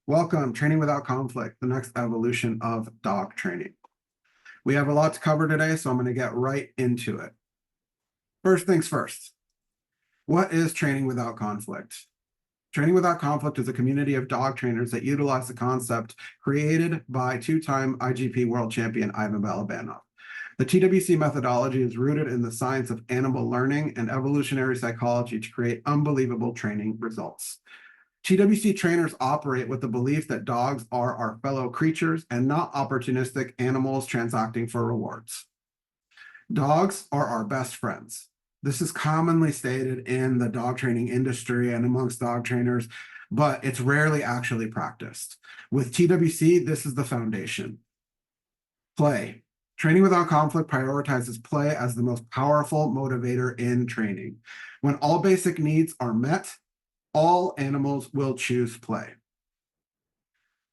Welcome, Training Without Conflict, the next evolution of dog training. We have a lot to cover today, so I'm going to get right into it. First things first, what is Training Without Conflict? Training Without Conflict is a community of dog trainers that utilize the concept created by two-time IGP world champion Ivan Balabanov. The TWC methodology is rooted in the science of animal learning and evolutionary psychology to create unbelievable training results. TWC trainers operate with the belief that dogs are our fellow creatures and not opportunistic animals transacting for rewards. Dogs are our best friends. This is commonly stated in the dog training industry and amongst dog trainers, but it's rarely actually practiced. With TWC, this is the foundation. Play. Training Without Conflict prioritizes play as the most powerful motivator in training. When all basic needs are met, all animals will choose play.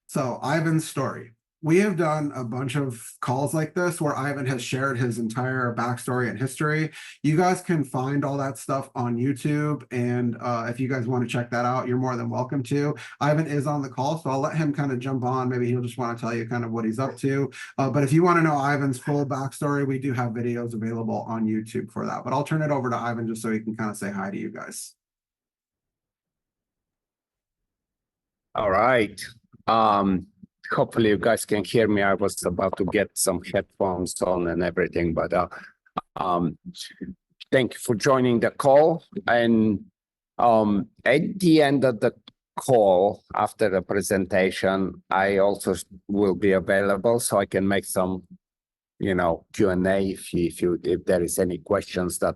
So Ivan's story. We have done a bunch of calls like this where Ivan has shared his entire backstory and history. You guys can find all that stuff on YouTube. And if you guys want to check that out, you're more than welcome to. Ivan is on the call, so I'll let him kind of jump on. Maybe he'll just want to tell you kind of what he's up to. But if you want to know Ivan's full backstory, we do have videos available on YouTube for that. But I'll turn it over to Ivan just so he can kind of say hi to you guys. All right. Hopefully you guys can hear me. I was about to get some headphones on and everything, but thank you for joining the call. And at the end of the call, after the presentation, I also will be available so I can make some, Q&A if there is any questions that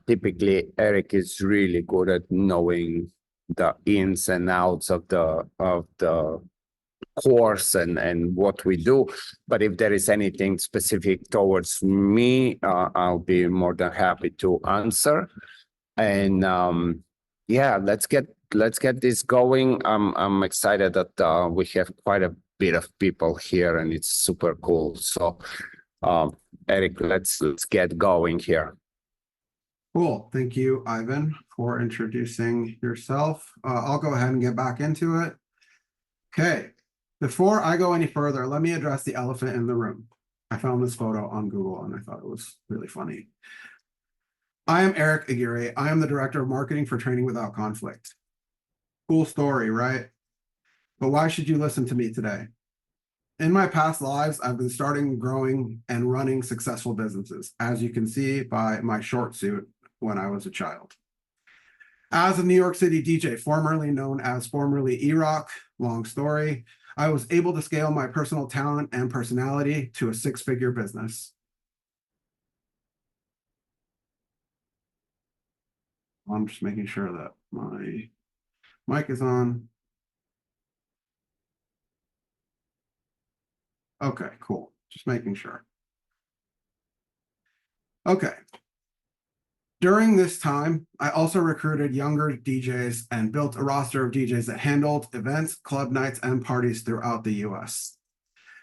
typically Eric is really good at knowing the ins and outs of the course and what we do. But if there is anything specific towards me, I'll be more than happy to answer. And yeah, let's get this going. I'm excited that we have quite a bit of people here, and it's super cool. So Eric, let's get going here. Cool. Thank you, Ivan, for introducing yourself. I'll go ahead and get back into it. Okay. Before I go any further, let me address the elephant in the room. I found this photo on Google and I thought it was really funny. I am Eric Aguirre. I am the Director of Marketing for Training Without Conflict. Cool story, right? But why should you listen to me today? In my past lives, I've been starting, growing, and running successful businesses, as you can see by my short suit when I was a child. As a New York City DJ, formerly known as E-Rock, long story, I was able to scale my personal talent and personality to a six-figure business. I'm just making sure that my mic is on. Okay, cool. Just making sure. Okay. During this time, I also recruited younger DJs and built a roster of DJs that handled events, club nights, and parties throughout the US.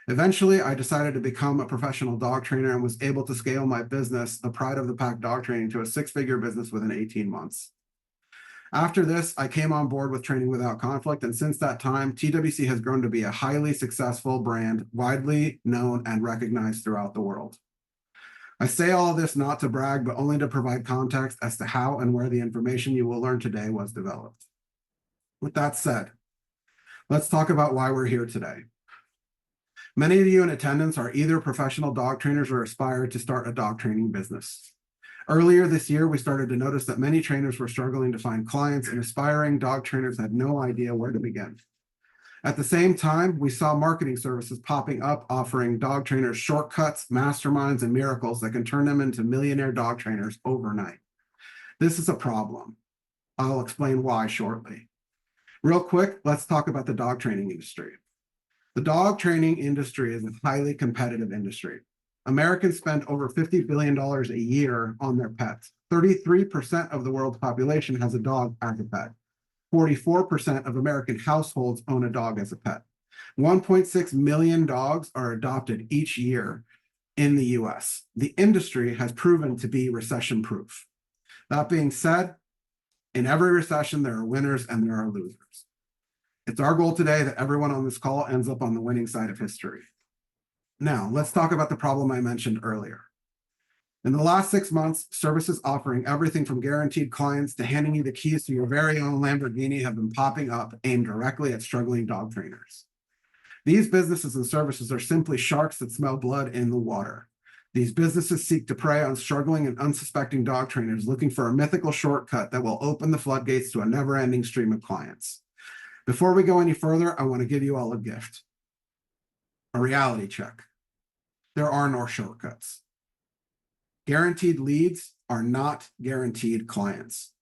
Eventually, I decided to become a professional dog trainer and was able to scale my business, the Pride of the Pack dog training, to a six-figure business within 18 months. After this, I came on board with Training Without Conflict, and since that time, TWC has grown to be a highly successful brand, widely known and recognized throughout the world. I say all of this not to brag, but only to provide context as to how and where the information you will learn today was developed. With that said, let's talk about why we're here today. Many of you in attendance are either professional dog trainers or aspire to start a dog training business. Earlier this year, we started to notice that many trainers were struggling to find clients, and aspiring dog trainers had no idea where to begin. At the same time, we saw marketing services popping up offering dog trainers shortcuts, masterminds, and miracles that can turn them into millionaire dog trainers overnight. This is a problem. I'll explain why shortly. Real quick, let's talk about the dog training industry. The dog training industry is a highly competitive industry. Americans spend over $50 billion a year on their pets. 33% of the world's population has a dog as a pet. 44% of American households own a dog as a pet. 1.6 million dogs are adopted each year in the US. The industry has proven to be recession-proof. That being said, in every recession, there are winners and there are losers. It's our goal today that everyone on this call ends up on the winning side of history. Now, let's talk about the problem I mentioned earlier. In the last 6 months, services offering everything from guaranteed clients to handing you the keys to your very own Lamborghini have been popping up, aimed directly at struggling dog trainers. These businesses and services are simply sharks that smell blood in the water. These businesses seek to prey on struggling and unsuspecting dog trainers looking for a mythical shortcut that will open the floodgates to a never-ending stream of clients. Before we go any further, I want to give you all a gift. A reality check. There are no shortcuts. Guaranteed leads are not guaranteed clients.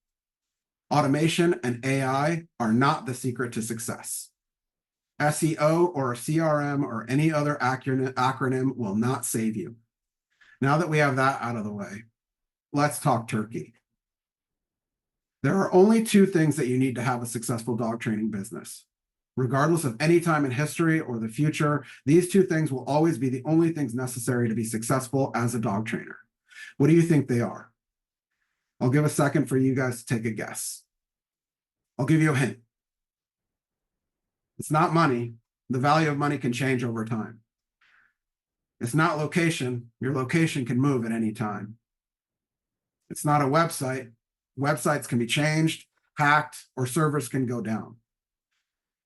Automation and AI are not the secret to success. SEO or CRM or any other acronym will not save you. Now that we have that out of the way, let's talk turkey. There are only 2 things that you need to have a successful dog training business. Regardless of any time in history or the future, these 2 things will always be the only things necessary to be successful as a dog trainer. What do you think they are? I'll give a second for you guys to take a guess. I'll give you a hint. It's not money. The value of money can change over time. It's not location. Your location can move at any time. It's not a website. Websites can be changed, hacked, or servers can go down.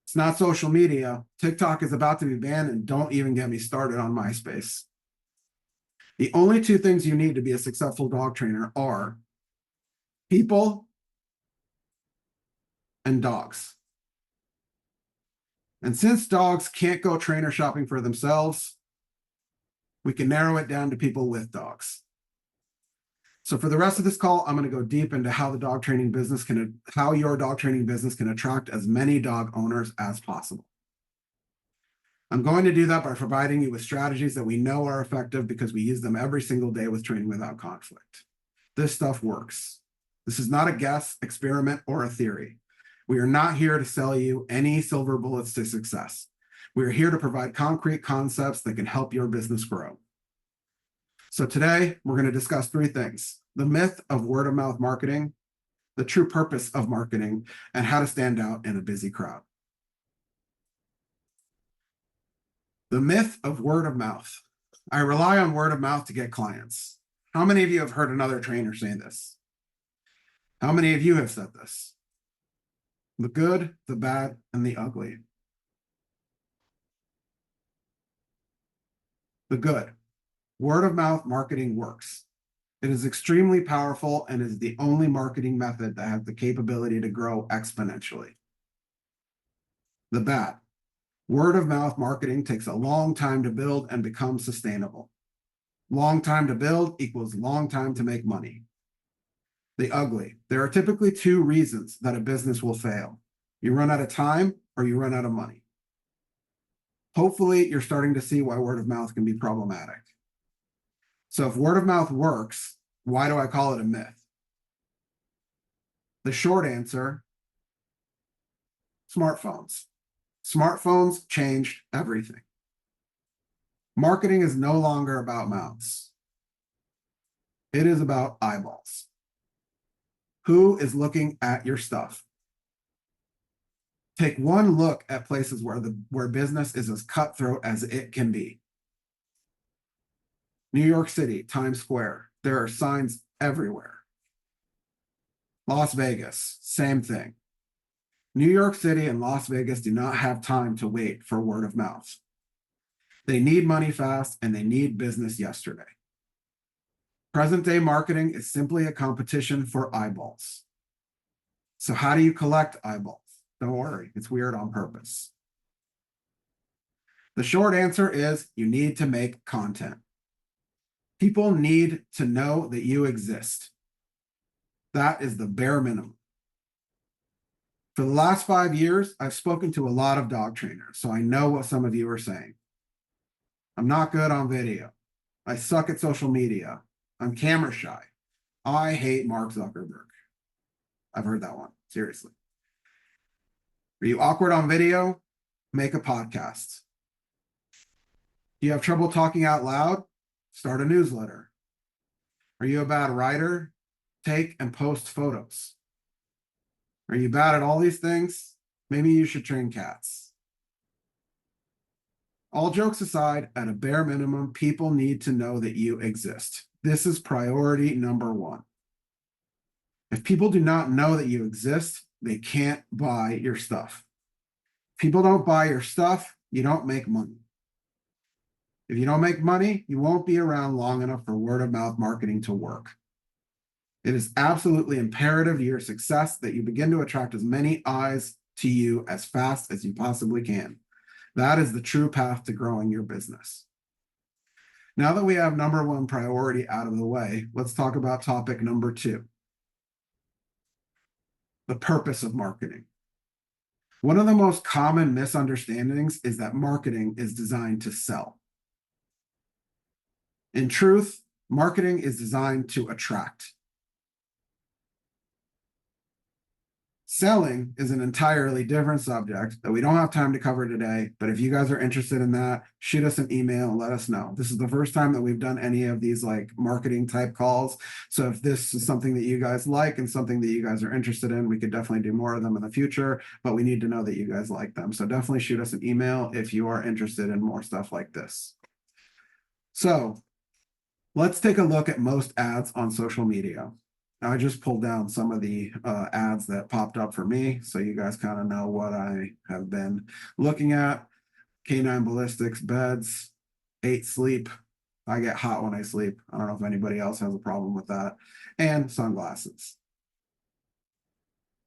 It's not social media. TikTok is about to be banned, and don't even get me started on MySpace. The only 2 things you need to be a successful dog trainer are people and dogs. And since dogs can't go trainer shopping for themselves, we can narrow it down to people with dogs. So for the rest of this call, I'm going to go deep into how your dog training business can attract as many dog owners as possible. I'm going to do that by providing you with strategies that we know are effective because we use them every single day with Training Without Conflict. This stuff works. This is not a guess, experiment, or a theory. We are not here to sell you any silver bullets to success. We are here to provide concrete concepts that can help your business grow. So today, we're going to discuss 3 things: the myth of word-of-mouth marketing, the true purpose of marketing, and how to stand out in a busy crowd. The myth of word of mouth. I rely on word of mouth to get clients. How many of you have heard another trainer say this? How many of you have said this? The good, the bad, and the ugly. The good. Word of mouth marketing works. It is extremely powerful and is the only marketing method that has the capability to grow exponentially. The bad. Word of mouth marketing takes a long time to build and become sustainable. Long time to build equals long time to make money. The ugly. There are typically 2 reasons that a business will fail. You run out of time or you run out of money. Hopefully, you're starting to see why word of mouth can be problematic. So if word of mouth works, why do I call it a myth? The short answer, smartphones. Smartphones changed everything. Marketing is no longer about mouths. It is about eyeballs. Who is looking at your stuff? Take one look at places where business is as cutthroat as it can be. New York City, Times Square, there are signs everywhere. Las Vegas, same thing. New York City and Las Vegas do not have time to wait for word of mouth. They need money fast and they need business yesterday. Present day marketing is simply a competition for eyeballs. So how do you collect eyeballs? Don't worry, it's weird on purpose. The short answer is you need to make content. People need to know that you exist. That is the bare minimum. For the last 5 years, I've spoken to a lot of dog trainers, so I know what some of you are saying. I'm not good on video. I suck at social media. I'm camera shy. I hate Mark Zuckerberg. I've heard that one, seriously. Are you awkward on video? Make a podcast. Do you have trouble talking out loud? Start a newsletter. Are you a bad writer? Take and post photos. Are you bad at all these things? Maybe you should train cats. All jokes aside, at a bare minimum, people need to know that you exist. This is priority number one. If people do not know that you exist, they can't buy your stuff. If people don't buy your stuff, you don't make money. If you don't make money, you won't be around long enough for word of mouth marketing to work. It is absolutely imperative to your success that you begin to attract as many eyes to you as fast as you possibly can. That is the true path to growing your business. Now that we have number one priority out of the way, let's talk about topic number two. The purpose of marketing. One of the most common misunderstandings is that marketing is designed to sell. In truth, marketing is designed to attract. Selling is an entirely different subject that we don't have time to cover today, but if you guys are interested in that, shoot us an email and let us know. This is the first time that we've done any of these like marketing type calls. So if this is something that you guys like and something that you guys are interested in, we could definitely do more of them in the future, but we need to know that you guys like them. So definitely shoot us an email if you are interested in more stuff like this. So let's take a look at most ads on social media. I just pulled down some of the ads that popped up for me, so you guys kind of know what I have been looking at. Canine ballistics, beds, 8 sleep. I get hot when I sleep. I don't know if anybody else has a problem with that. And sunglasses.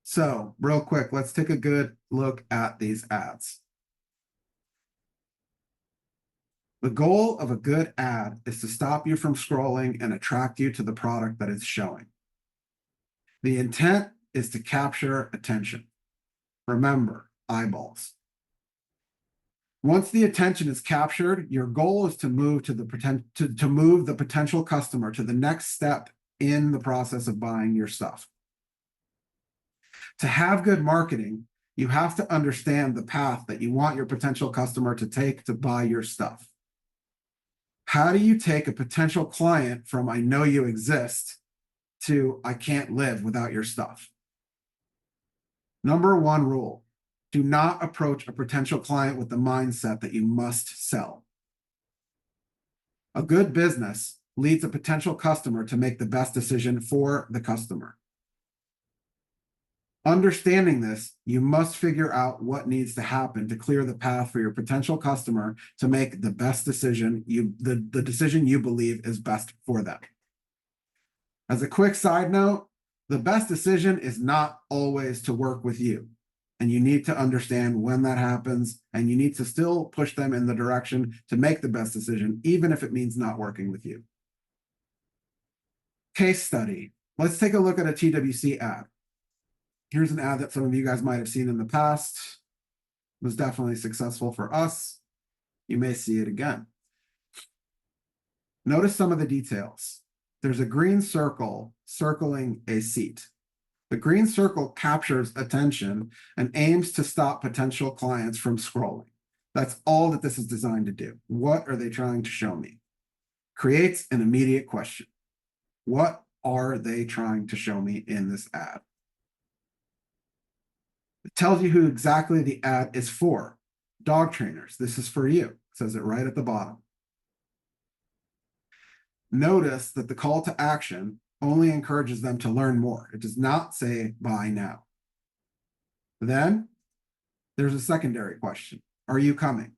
So real quick, let's take a good look at these ads. The goal of a good ad is to stop you from scrolling and attract you to the product that it's showing. The intent is to capture attention. Remember, eyeballs. Once the attention is captured, your goal is to move to move the potential customer to the next step in the process of buying your stuff. To have good marketing, you have to understand the path that you want your potential customer to take to buy your stuff. How do you take a potential client from "I know you exist" to "I can't live without your stuff"? Number one rule: do not approach a potential client with the mindset that you must sell. A good business leads a potential customer to make the best decision for the customer. Understanding this, you must figure out what needs to happen to clear the path for your potential customer to make the best decision, the decision you believe is best for them. As a quick side note, the best decision is not always to work with you. And you need to understand when that happens, and you need to still push them in the direction to make the best decision, even if it means not working with you. Case study. Let's take a look at a TWC ad. Here's an ad that some of you guys might have seen in the past. It was definitely successful for us. You may see it again. Notice some of the details. There's a green circle circling a seat. The green circle captures attention and aims to stop potential clients from scrolling. That's all that this is designed to do. What are they trying to show me? Creates an immediate question. What are they trying to show me in this ad? It tells you who exactly the ad is for. Dog trainers. This is for you. It says it right at the bottom. Notice that the call to action only encourages them to learn more. It does not say buy now. Then there's a secondary question. Are you coming?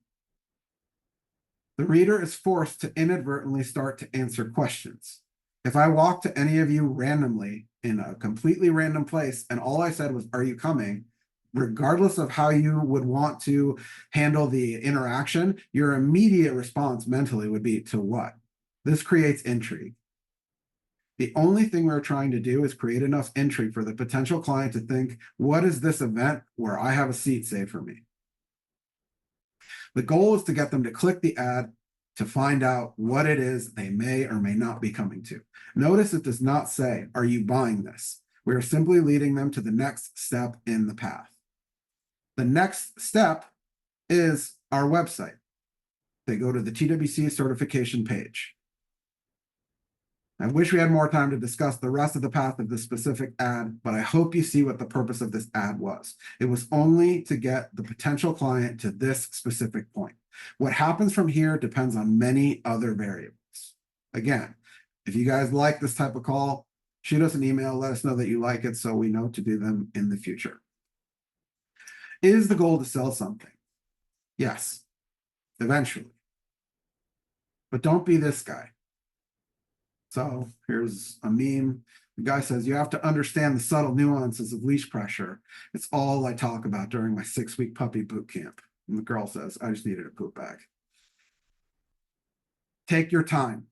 The reader is forced to inadvertently start to answer questions. If I walk to any of you randomly in a completely random place and all I said was, "Are you coming?" regardless of how you would want to handle the interaction, your immediate response mentally would be to what? This creates intrigue. The only thing we're trying to do is create enough intrigue for the potential client to think, what is this event where I have a seat saved for me? The goal is to get them to click the ad to find out what it is they may or may not be coming to. Notice it does not say, "Are you buying this?" We are simply leading them to the next step in the path. The next step is our website. They go to the TWC certification page. I wish we had more time to discuss the rest of the path of this specific ad, but I hope you see what the purpose of this ad was. It was only to get the potential client to this specific point. What happens from here depends on many other variables. Again, if you guys like this type of call, shoot us an email, let us know that you like it so we know to do them in the future. Is the goal to sell something? Yes, eventually. But don't be this guy. So here's a meme. The guy says, you have to understand the subtle nuances of leash pressure. It's all I talk about during my 6-week puppy boot camp. And the girl says, I just needed a poop bag. Take your time.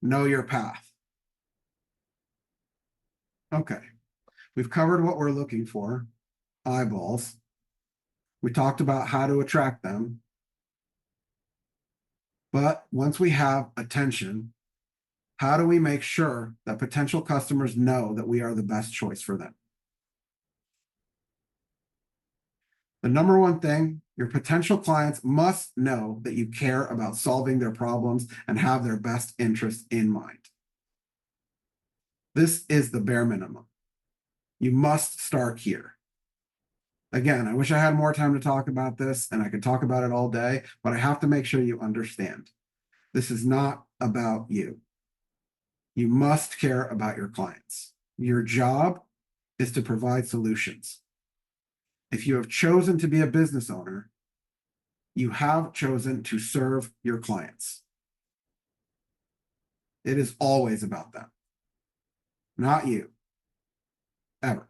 Know your path. Okay. We've covered what we're looking for. Eyeballs. We talked about how to attract them. But once we have attention, how do we make sure that potential customers know that we are the best choice for them? The number one thing, your potential clients must know that you care about solving their problems and have their best interest in mind. This is the bare minimum. You must start here. Again, I wish I had more time to talk about this and I could talk about it all day, but I have to make sure you understand. This is not about you. You must care about your clients. Your job is to provide solutions. If you have chosen to be a business owner, you have chosen to serve your clients. It is always about them, not you, ever.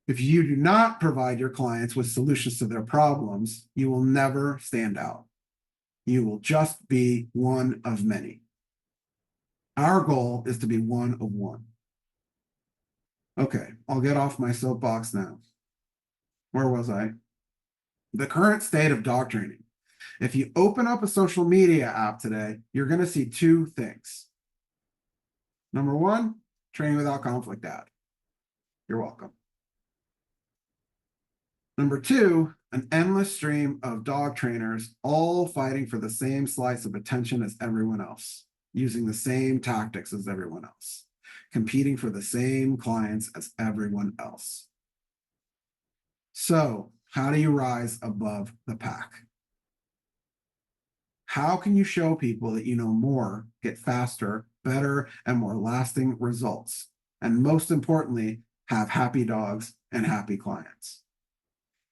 If you do not provide your clients with solutions to their problems, you will never stand out. You will just be one of many. Our goal is to be one of one. Okay, I'll get off my soapbox now. Where was I? The current state of dog training. If you open up a social media app today, you're going to see two things. Number one, training without conflict ad. You're welcome. Number two, an endless stream of dog trainers all fighting for the same slice of attention as everyone else, using the same tactics as everyone else, competing for the same clients as everyone else. So, how do you rise above the pack? How can you show people that you know more, get faster, better, and more lasting results? And most importantly, have happy dogs and happy clients.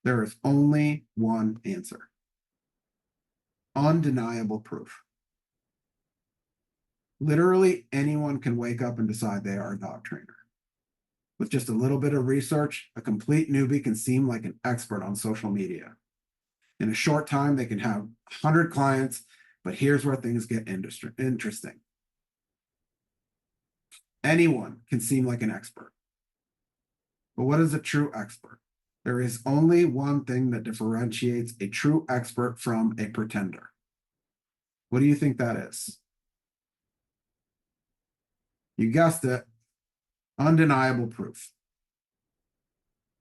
There is only one answer. Undeniable proof. Literally anyone can wake up and decide they are a dog trainer. With just a little bit of research, a complete newbie can seem like an expert on social media. In a short time, they can have 100 clients, but here's where things get interesting. Anyone can seem like an expert. But what is a true expert? There is only one thing that differentiates a true expert from a pretender. What do you think that is? You guessed it, undeniable proof.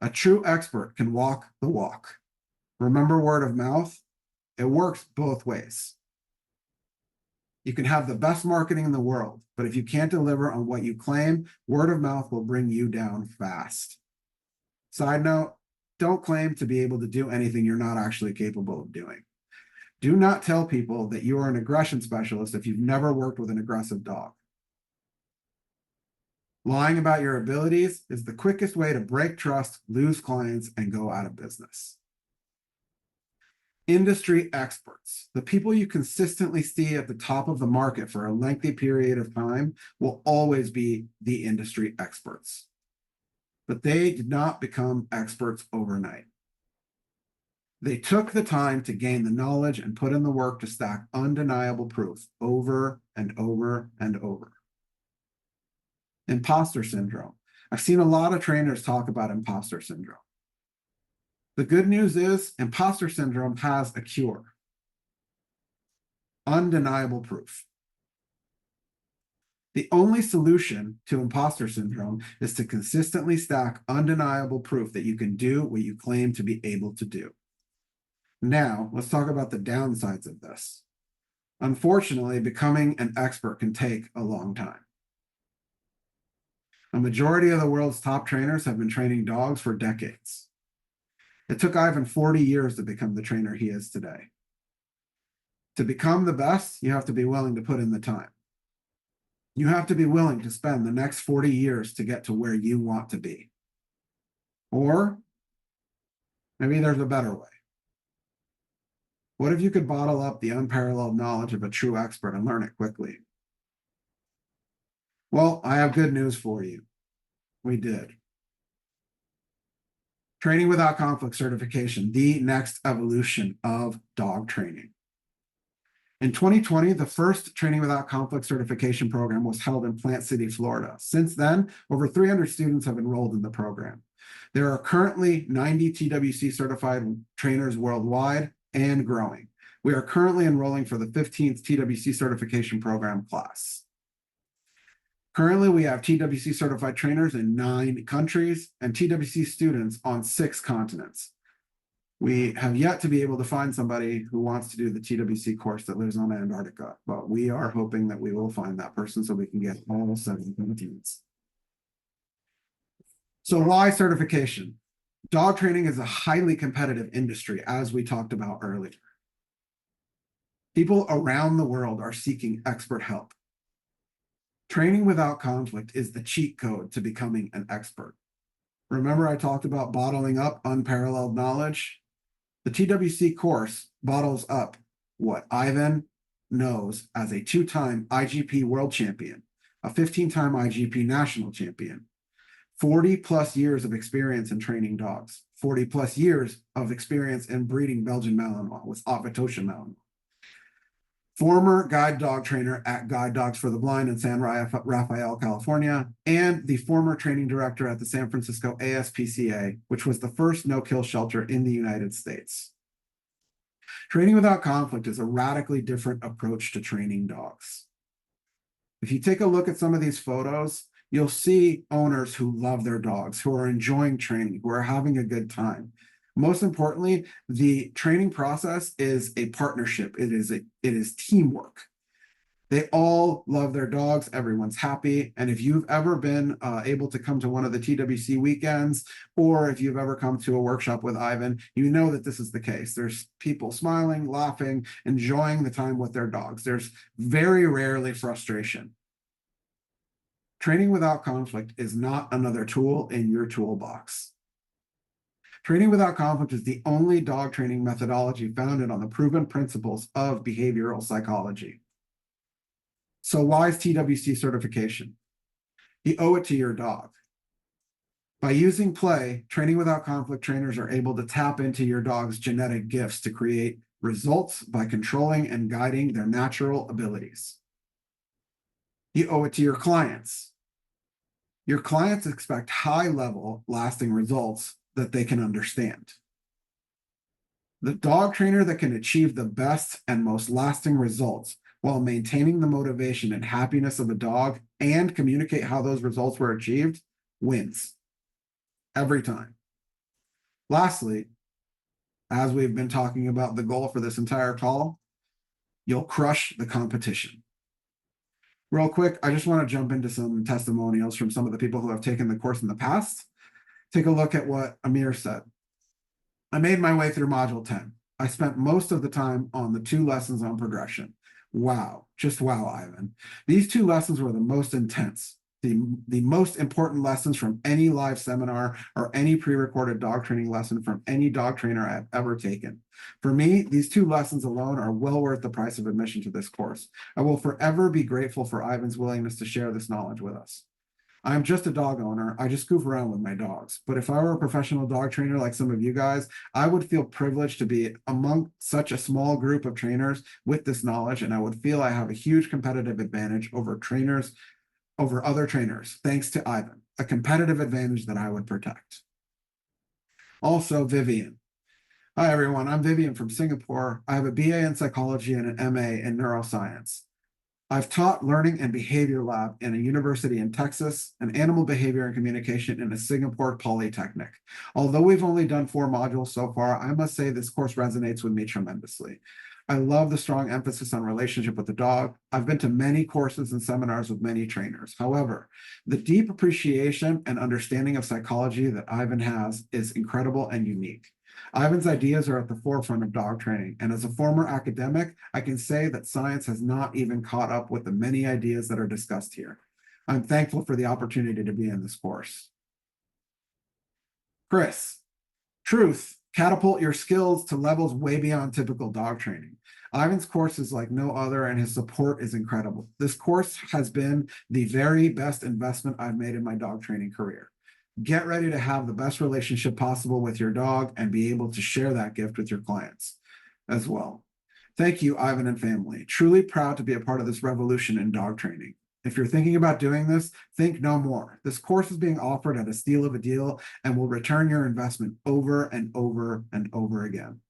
A true expert can walk the walk. Remember word of mouth? It works both ways. You can have the best marketing in the world, but if you can't deliver on what you claim, word of mouth will bring you down fast. Side note, don't claim to be able to do anything you're not actually capable of doing. Do not tell people that you are an aggression specialist if you've never worked with an aggressive dog. Lying about your abilities is the quickest way to break trust, lose clients, and go out of business. Industry experts, the people you consistently see at the top of the market for a lengthy period of time, will always be the industry experts. But they did not become experts overnight. They took the time to gain the knowledge and put in the work to stack undeniable proof over and over and over. Imposter syndrome. I've seen a lot of trainers talk about imposter syndrome. The good news is imposter syndrome has a cure. Undeniable proof. The only solution to imposter syndrome is to consistently stack undeniable proof that you can do what you claim to be able to do. Now, let's talk about the downsides of this. Unfortunately, becoming an expert can take a long time. A majority of the world's top trainers have been training dogs for decades. It took Ivan 40 years to become the trainer he is today. To become the best, you have to be willing to put in the time. You have to be willing to spend the next 40 years to get to where you want to be. Or maybe there's a better way. What if you could bottle up the unparalleled knowledge of a true expert and learn it quickly? Well, I have good news for you. We did. Training Without Conflict certification, the next evolution of dog training. In 2020, the first Training Without Conflict certification program was held in Plant City, Florida. Since then, over 300 students have enrolled in the program. There are currently 90 TWC certified trainers worldwide and growing. We are currently enrolling for the 15th TWC certification program class. Currently, we have TWC certified trainers in 9 countries and TWC students on 6 continents. We have yet to be able to find somebody who wants to do the TWC course that lives on Antarctica, but we are hoping that we will find that person so we can get all 7 continents. So why certification? Dog training is a highly competitive industry, as we talked about earlier. People around the world are seeking expert help. Training Without Conflict is the cheat code to becoming an expert. Remember I talked about bottling up unparalleled knowledge? The TWC course bottles up what Ivan knows as a 2-time IGP world champion, a 15-time IGP national champion, 40 plus years of experience in training dogs, 40 plus years of experience in breeding Belgian Malinois with Ovittosha Malinois, former guide dog trainer at Guide Dogs for the Blind in San Rafael, California, and the former training director at the San Francisco ASPCA, which was the first no-kill shelter in the United States. Training Without Conflict is a radically different approach to training dogs. If you take a look at some of these photos, you'll see owners who love their dogs, who are enjoying training, who are having a good time. Most importantly, the training process is a partnership. It is teamwork. They all love their dogs. Everyone's happy. And if you've ever been able to come to one of the TWC weekends, or if you've ever come to a workshop with Ivan, you know that this is the case. There's people smiling, laughing, enjoying the time with their dogs. There's very rarely frustration. Training Without Conflict is not another tool in your toolbox. Training Without Conflict is the only dog training methodology founded on the proven principles of behavioral psychology. So why is TWC certification? You owe it to your dog. By using play, Training Without Conflict trainers are able to tap into your dog's genetic gifts to create results by controlling and guiding their natural abilities. You owe it to your clients. Your clients expect high-level, lasting results that they can understand. The dog trainer that can achieve the best and most lasting results while maintaining the motivation and happiness of a dog and communicate how those results were achieved wins every time. Lastly, as we've been talking about the goal for this entire call, you'll crush the competition. Real quick, I just want to jump into some testimonials from some of the people who have taken the course in the past. Take a look at what Amir said. I made my way through module 10. I spent most of the time on the 2 lessons on progression. Wow, just wow, Ivan. These 2 lessons were the most intense, the most important lessons from any live seminar or any pre-recorded dog training lesson from any dog trainer I've ever taken. For me, these 2 lessons alone are well worth the price of admission to this course. I will forever be grateful for Ivan's willingness to share this knowledge with us. I'm just a dog owner. I just goof around with my dogs. But if I were a professional dog trainer like some of you guys, I would feel privileged to be among such a small group of trainers with this knowledge, and I would feel I have a huge competitive advantage over other trainers, thanks to Ivan, a competitive advantage that I would protect. Also, Vivian. Hi, everyone. I'm Vivian from Singapore. I have a BA in psychology and an MA in neuroscience. I've taught learning and behavior lab in a university in Texas and animal behavior and communication in a Singapore Polytechnic. Although we've only done 4 modules so far, I must say this course resonates with me tremendously. I love the strong emphasis on relationship with the dog. I've been to many courses and seminars with many trainers. However, the deep appreciation and understanding of psychology that Ivan has is incredible and unique. Ivan's ideas are at the forefront of dog training, and as a former academic, I can say that science has not even caught up with the many ideas that are discussed here. I'm thankful for the opportunity to be in this course. Chris, truth, catapult your skills to levels way beyond typical dog training. Ivan's course is like no other, and his support is incredible. This course has been the very best investment I've made in my dog training career. Get ready to have the best relationship possible with your dog and be able to share that gift with your clients as well. Thank you, Ivan and family. Truly proud to be a part of this revolution in dog training. If you're thinking about doing this, think no more. This course is being offered at a steal of a deal and will return your investment over and over and over again.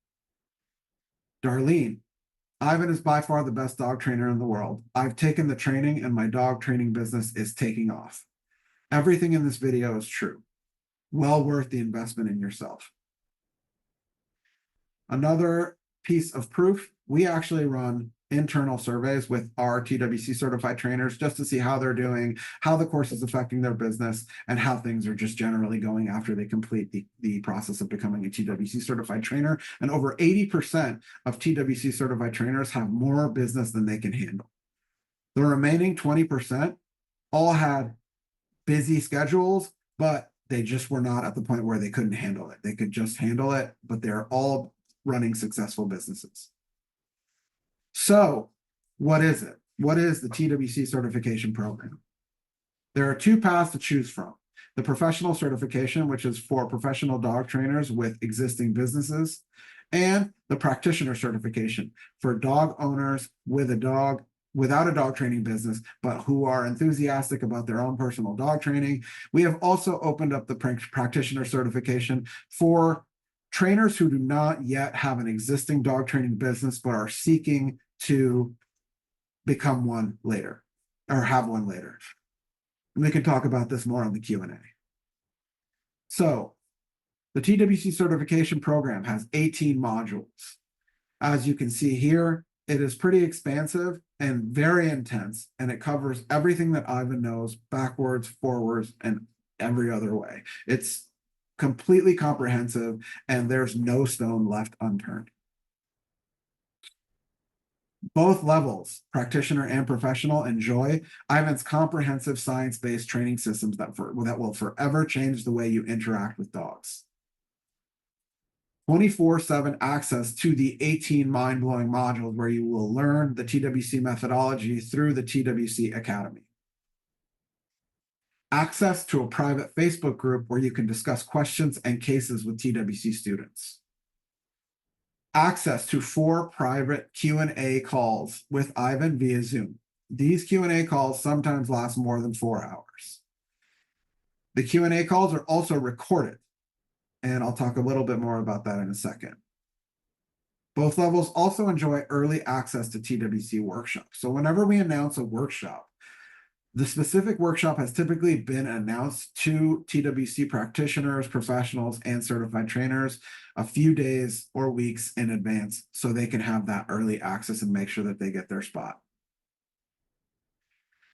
Darlene, Ivan is by far the best dog trainer in the world. I've taken the training and my dog training business is taking off. Everything in this video is true. Well worth the investment in yourself. Another piece of proof, we actually run internal surveys with our TWC certified trainers just to see how they're doing, how the course is affecting their business, and how things are just generally going after they complete the process of becoming a TWC certified trainer. And over 80% of TWC certified trainers have more business than they can handle. The remaining 20% all had busy schedules, but they just were not at the point where they couldn't handle it. They could just handle it, but they're all running successful businesses. So what is it? What is the TWC certification program? There are 2 paths to choose from. The professional certification, which is for professional dog trainers with existing businesses, and the practitioner certification for dog owners with a dog without a dog training business, but who are enthusiastic about their own personal dog training. We have also opened up the practitioner certification for trainers who do not yet have an existing dog training business, but are seeking to become one later or have one later. And we can talk about this more on the Q&A. So the TWC certification program has 18 modules. As you can see here, it is pretty expansive and very intense, and it covers everything that Ivan knows backwards, forwards, and every other way. It's completely comprehensive, and there's no stone left unturned. Both levels, practitioner and professional, enjoy Ivan's comprehensive science-based training systems that will forever change the way you interact with dogs. 24/7 access to the 18 mind-blowing modules where you will learn the TWC methodology through the TWC Academy. Access to a private Facebook group where you can discuss questions and cases with TWC students. Access to 4 private Q&A calls with Ivan via Zoom. These Q&A calls sometimes last more than 4 hours. The Q&A calls are also recorded, and I'll talk a little bit more about that in a second. Both levels also enjoy early access to TWC workshops. So whenever we announce a workshop, the specific workshop has typically been announced to TWC practitioners, professionals, and certified trainers a few days or weeks in advance so they can have that early access and make sure that they get their spot.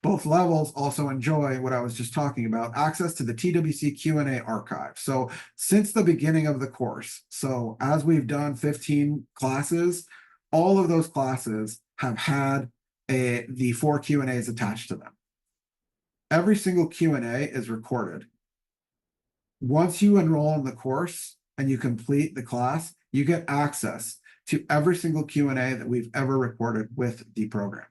Both levels also enjoy what I was just talking about, access to the TWC Q&A archive. So since the beginning of the course, so as we've done 15 classes, all of those classes have had the 4 Q&As attached to them. Every single Q&A is recorded. Once you enroll in the course and you complete the class, you get access to every single Q&A that we've ever recorded with the program.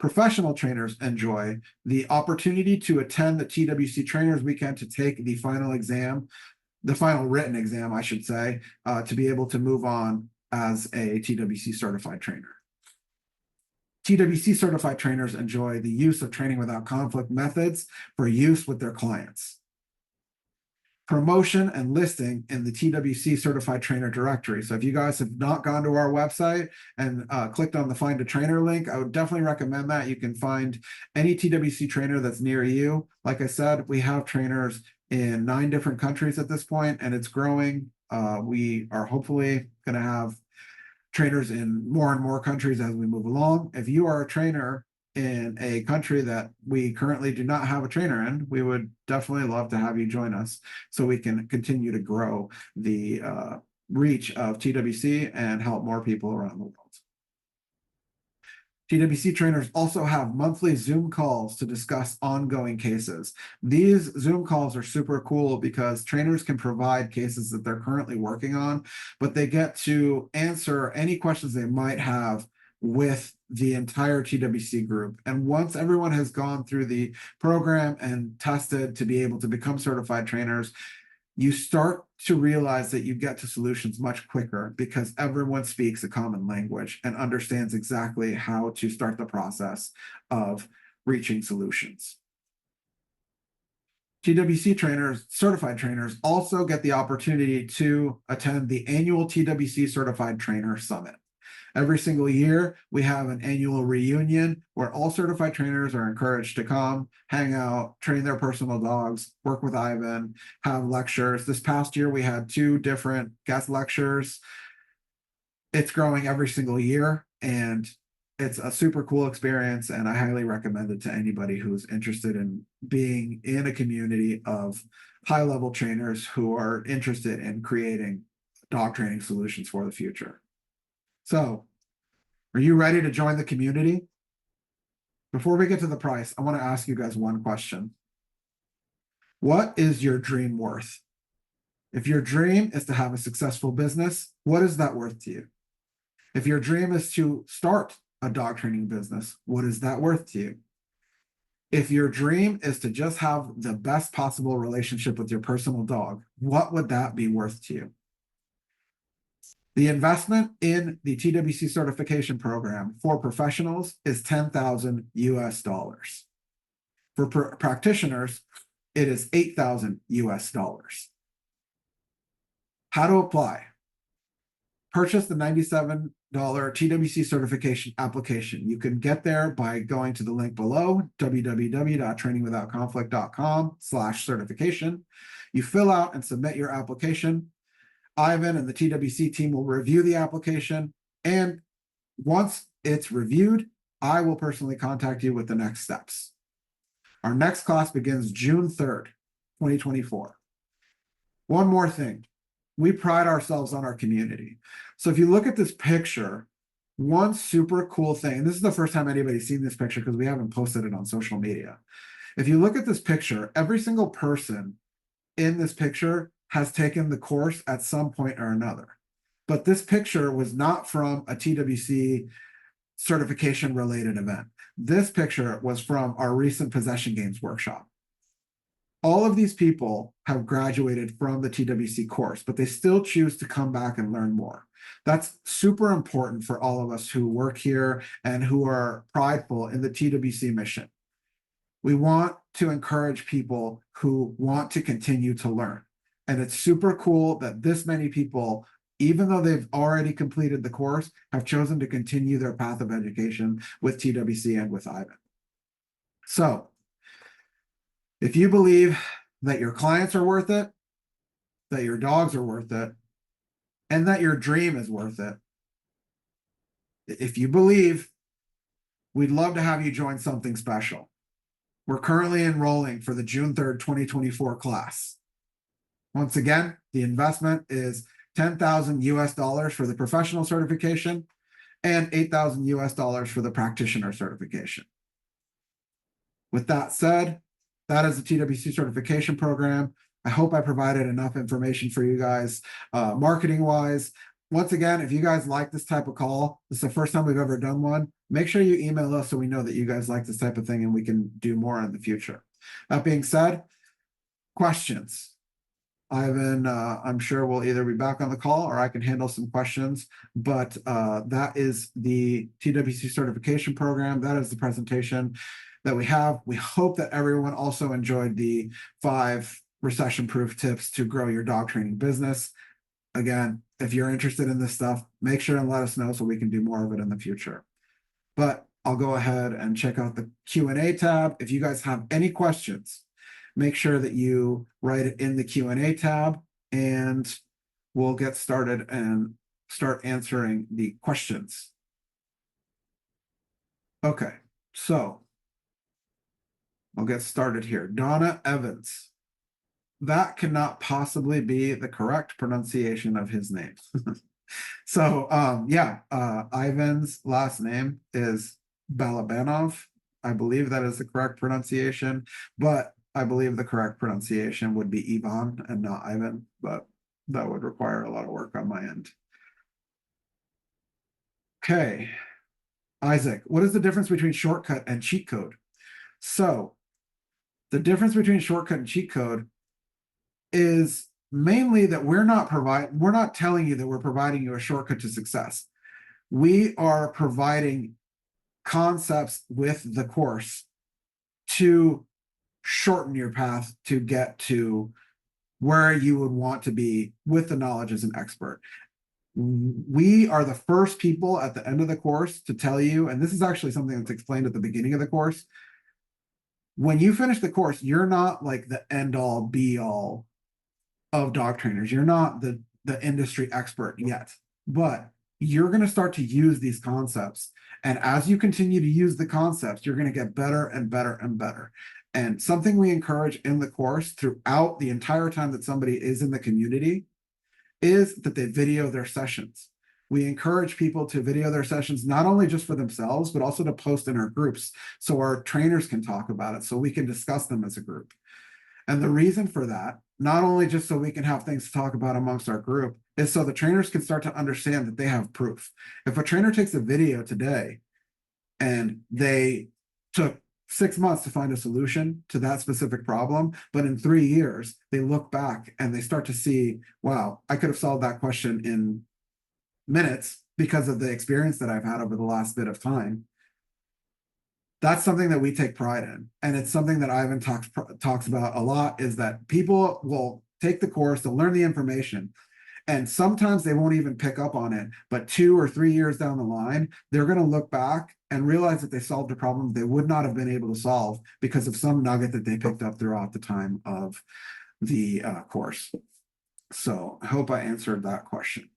Professional trainers enjoy the opportunity to attend the TWC Trainers Weekend to take the final exam, the final written exam, I should say, to be able to move on as a TWC certified trainer. TWC certified trainers enjoy the use of training without conflict methods for use with their clients. promotion and listing in the TWC Certified Trainer Directory. So if you guys have not gone to our website and clicked on the Find a Trainer link, I would definitely recommend that. You can find any TWC trainer that's near you. Like I said, we have trainers in 9 different countries at this point, and it's growing. We are hopefully going to have trainers in more and more countries as we move along. If you are a trainer in a country that we currently do not have a trainer in, we would definitely love to have you join us so we can continue to grow the reach of TWC and help more people around the world. TWC trainers also have monthly Zoom calls to discuss ongoing cases. These Zoom calls are super cool because trainers can provide cases that they're currently working on, but they get to answer any questions they might have with the entire TWC group. And once everyone has gone through the program and tested to be able to become certified trainers, you start to realize that you get to solutions much quicker because everyone speaks a common language and understands exactly how to start the process of reaching solutions. TWC trainers, certified trainers, also get the opportunity to attend the annual TWC Certified Trainer Summit. Every single year, we have an annual reunion where all certified trainers are encouraged to come, hang out, train their personal dogs, work with Ivan, have lectures. This past year, we had 2 different guest lectures. It's growing every single year, and it's a super cool experience, and I highly recommend it to anybody who's interested in being in a community of high-level trainers who are interested in creating dog training solutions for the future. So, are you ready to join the community? Before we get to the price, I want to ask you guys one question. What is your dream worth? If your dream is to have a successful business, what is that worth to you? If your dream is to start a dog training business, what is that worth to you? If your dream is to just have the best possible relationship with your personal dog, what would that be worth to you? The investment in the TWC certification program for professionals is $10,000 US. For practitioners, it is $8,000 US. How to apply? Purchase the $97 TWC certification application. You can get there by going to the link below, www.trainingwithoutconflict.com/certification. You fill out and submit your application. Ivan and the TWC team will review the application, and once it's reviewed, I will personally contact you with the next steps. Our next class begins June 3rd, 2024. One more thing. We pride ourselves on our community. So if you look at this picture, one super cool thing, and this is the first time anybody's seen this picture because we haven't posted it on social media. If you look at this picture, every single person in this picture has taken the course at some point or another. But this picture was not from a TWC certification related event. This picture was from our recent possession games workshop. All of these people have graduated from the TWC course, but they still choose to come back and learn more. That's super important for all of us who work here and who are prideful in the TWC mission. We want to encourage people who want to continue to learn. And it's super cool that this many people, even though they've already completed the course, have chosen to continue their path of education with TWC and with Ivan. So, if you believe that your clients are worth it, that your dogs are worth it, and that your dream is worth it, if you believe, we'd love to have you join something special. We're currently enrolling for the June 3rd, 2024 class. Once again, the investment is $10,000 US for the professional certification and $8,000 US for the practitioner certification. With that said, that is the TWC certification program. I hope I provided enough information for you guys, marketing wise. Once again, if you guys like this type of call, this is the first time we've ever done one, make sure you email us so we know that you guys like this type of thing and we can do more in the future. That being said, questions. Ivan, I'm sure we'll either be back on the call or I can handle some questions, but that is the TWC certification program. That is the presentation that we have. We hope that everyone also enjoyed the 5 recession-proof tips to grow your dog training business. Again, if you're interested in this stuff, make sure and let us know so we can do more of it in the future. But I'll go ahead and check out the Q&A tab. If you guys have any questions, make sure that you write it in the Q&A tab, and we'll get started and start answering the questions. Okay, so I'll get started here. Donna Evans. That cannot possibly be the correct pronunciation of his name. So Ivan's last name is Balabanov. I believe that is the correct pronunciation, but I believe the correct pronunciation would be Ivan and not Ivan, but that would require a lot of work on my end. Okay, Isaac, what is the difference between shortcut and cheat code? So the difference between shortcut and cheat code is mainly that we're not telling you that we're providing you a shortcut to success. We are providing concepts with the course to shorten your path to get to where you would want to be with the knowledge as an expert. We are the first people at the end of the course to tell you, and this is actually something that's explained at the beginning of the course. When you finish the course, you're not like the end all be all of dog trainers. You're not the industry expert yet, but you're going to start to use these concepts. And as you continue to use the concepts, you're going to get better and better and better. And something we encourage in the course throughout the entire time that somebody is in the community is that they video their sessions. We encourage people to video their sessions, not only just for themselves, but also to post in our groups so our trainers can talk about it, so we can discuss them as a group. And the reason for that, not only just so we can have things to talk about amongst our group, is so the trainers can start to understand that they have proof. If a trainer takes a video today and they took 6 months to find a solution to that specific problem, but in 3 years, they look back and they start to see, wow, I could have solved that question in minutes because of the experience that I've had over the last bit of time. That's something that we take pride in. And it's something that Ivan talks about a lot, is that people will take the course, they'll learn the information, and sometimes they won't even pick up on it. But 2 or 3 years down the line, they're going to look back and realize that they solved a problem they would not have been able to solve because of some nugget that they picked up throughout the time of the course. So I hope I answered that question.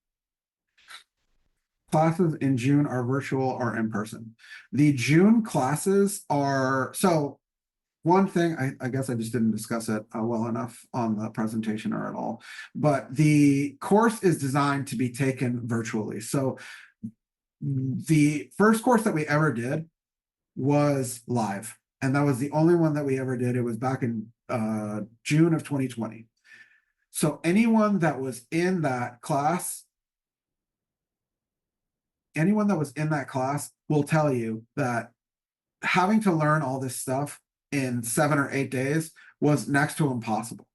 Classes in June are virtual or in person. The June classes are, so one thing, I guess I just didn't discuss it well enough on the presentation or at all, but the course is designed to be taken virtually. So the first course that we ever did was live, and that was the only one that we ever did. It was back in June of 2020. So anyone that was in that class will tell you that having to learn all this stuff in 7 or 8 days was next to impossible.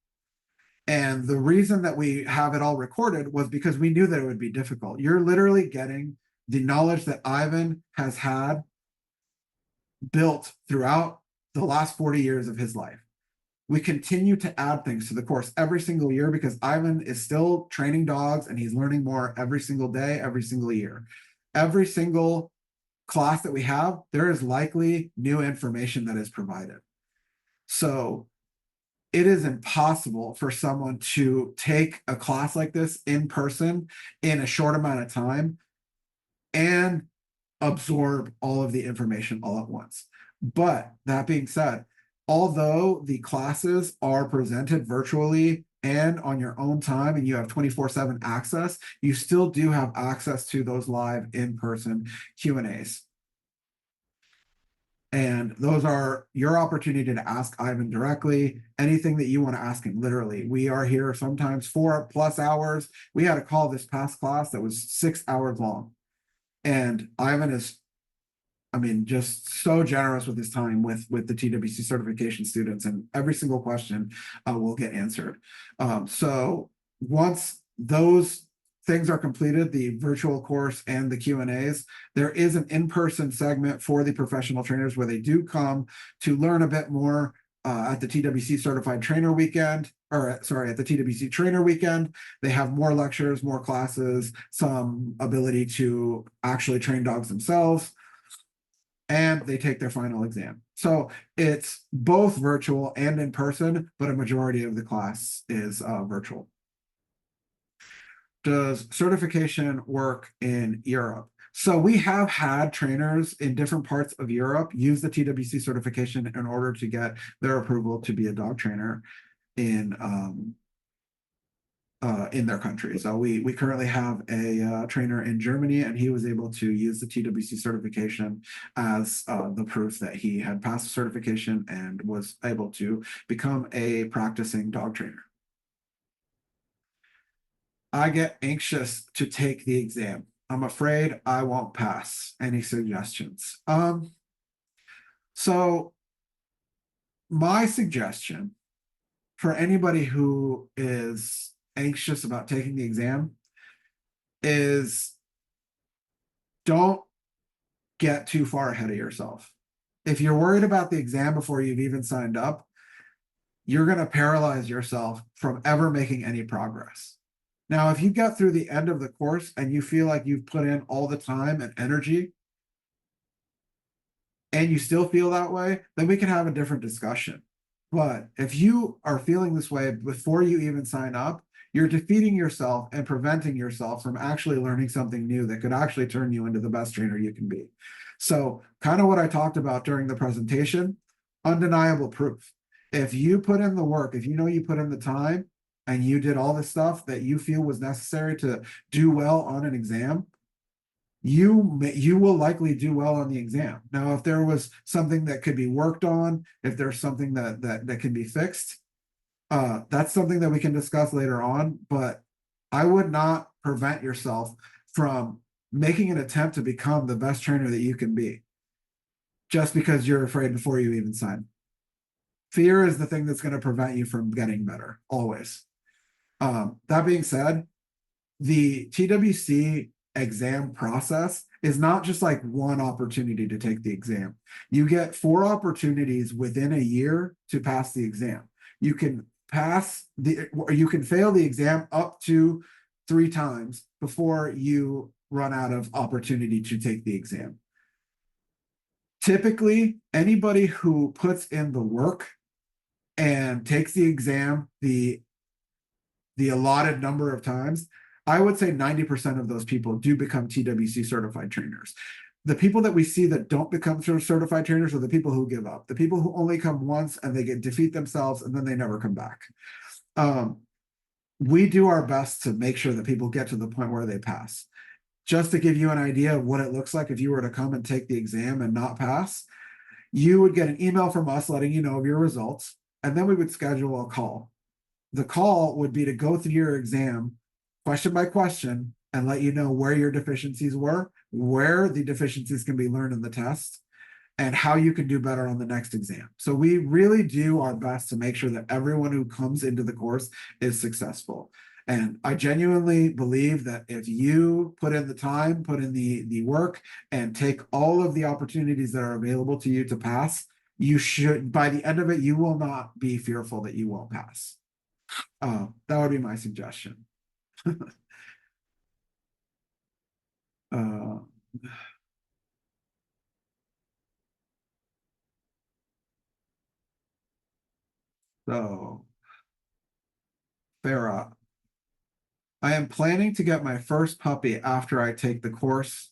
And the reason that we have it all recorded was because we knew that it would be difficult. You're literally getting the knowledge that Ivan has had built throughout the last 40 years of his life. We continue to add things to the course every single year because Ivan is still training dogs and he's learning more every single day, every single year. Every single class that we have, there is likely new information that is provided. So it is impossible for someone to take a class like this in person in a short amount of time and absorb all of the information all at once. But that being said, although the classes are presented virtually and on your own time, and you have 24/7 access, you still do have access to those live in-person Q&As. And those are your opportunity to ask Ivan directly, anything that you want to ask him, literally. We are here sometimes 4+ hours. We had a call this past class that was 6 hours long. And Ivan is, I mean, just so generous with his time with the TWC certification students, and every single question will get answered. So once those things are completed, the virtual course and the Q&As, there is an in-person segment for the professional trainers where they do come to learn a bit more at the TWC Certified Trainer Weekend, or sorry, at the TWC Trainer Weekend. They have more lectures, more classes, some ability to actually train dogs themselves, and they take their final exam. So it's both virtual and in person, but a majority of the class is virtual. Does certification work in Europe? So we have had trainers in different parts of Europe use the TWC certification in order to get their approval to be a dog trainer in their country. So we currently have a trainer in Germany, and he was able to use the TWC certification as the proof that he had passed the certification and was able to become a practicing dog trainer. I get anxious to take the exam. I'm afraid I won't pass. Any suggestions? So my suggestion for anybody who is anxious about taking the exam is don't get too far ahead of yourself. If you're worried about the exam before you've even signed up, you're going to paralyze yourself from ever making any progress. Now, if you get through the end of the course and you feel like you've put in all the time and energy and you still feel that way, then we can have a different discussion. But if you are feeling this way before you even sign up, you're defeating yourself and preventing yourself from actually learning something new that could actually turn you into the best trainer you can be. So kind of what I talked about during the presentation, undeniable proof. If you put in the work, if you know you put in the time, and you did all the stuff that you feel was necessary to do well on an exam, you will likely do well on the exam. Now, if there was something that could be worked on, if there's something that can be fixed, that's something that we can discuss later on. But I would not prevent yourself from making an attempt to become the best trainer that you can be, just because you're afraid before you even sign. Fear is the thing that's going to prevent you from getting better, always. That being said, the TWC exam process is not just like one opportunity to take the exam. You get 4 opportunities within a year to pass the exam. You can fail the exam up to 3 times before you run out of opportunity to take the exam. Typically, anybody who puts in the work and takes the exam the allotted number of times, I would say 90% of those people do become TWC certified trainers. The people that we see that don't become certified trainers are the people who give up, the people who only come once and they defeat themselves and then they never come back. We do our best to make sure that people get to the point where they pass. Just to give you an idea of what it looks like if you were to come and take the exam and not pass, you would get an email from us letting you know of your results, and then we would schedule a call. The call would be to go through your exam question by question and let you know where your deficiencies were, where the deficiencies can be learned in the test, and how you can do better on the next exam. So we really do our best to make sure that everyone who comes into the course is successful. And I genuinely believe that if you put in the time, put in the work, and take all of the opportunities that are available to you to pass, you should, by the end of it, you will not be fearful that you won't pass. That would be my suggestion. So, Farah, I am planning to get my first puppy after I take the course.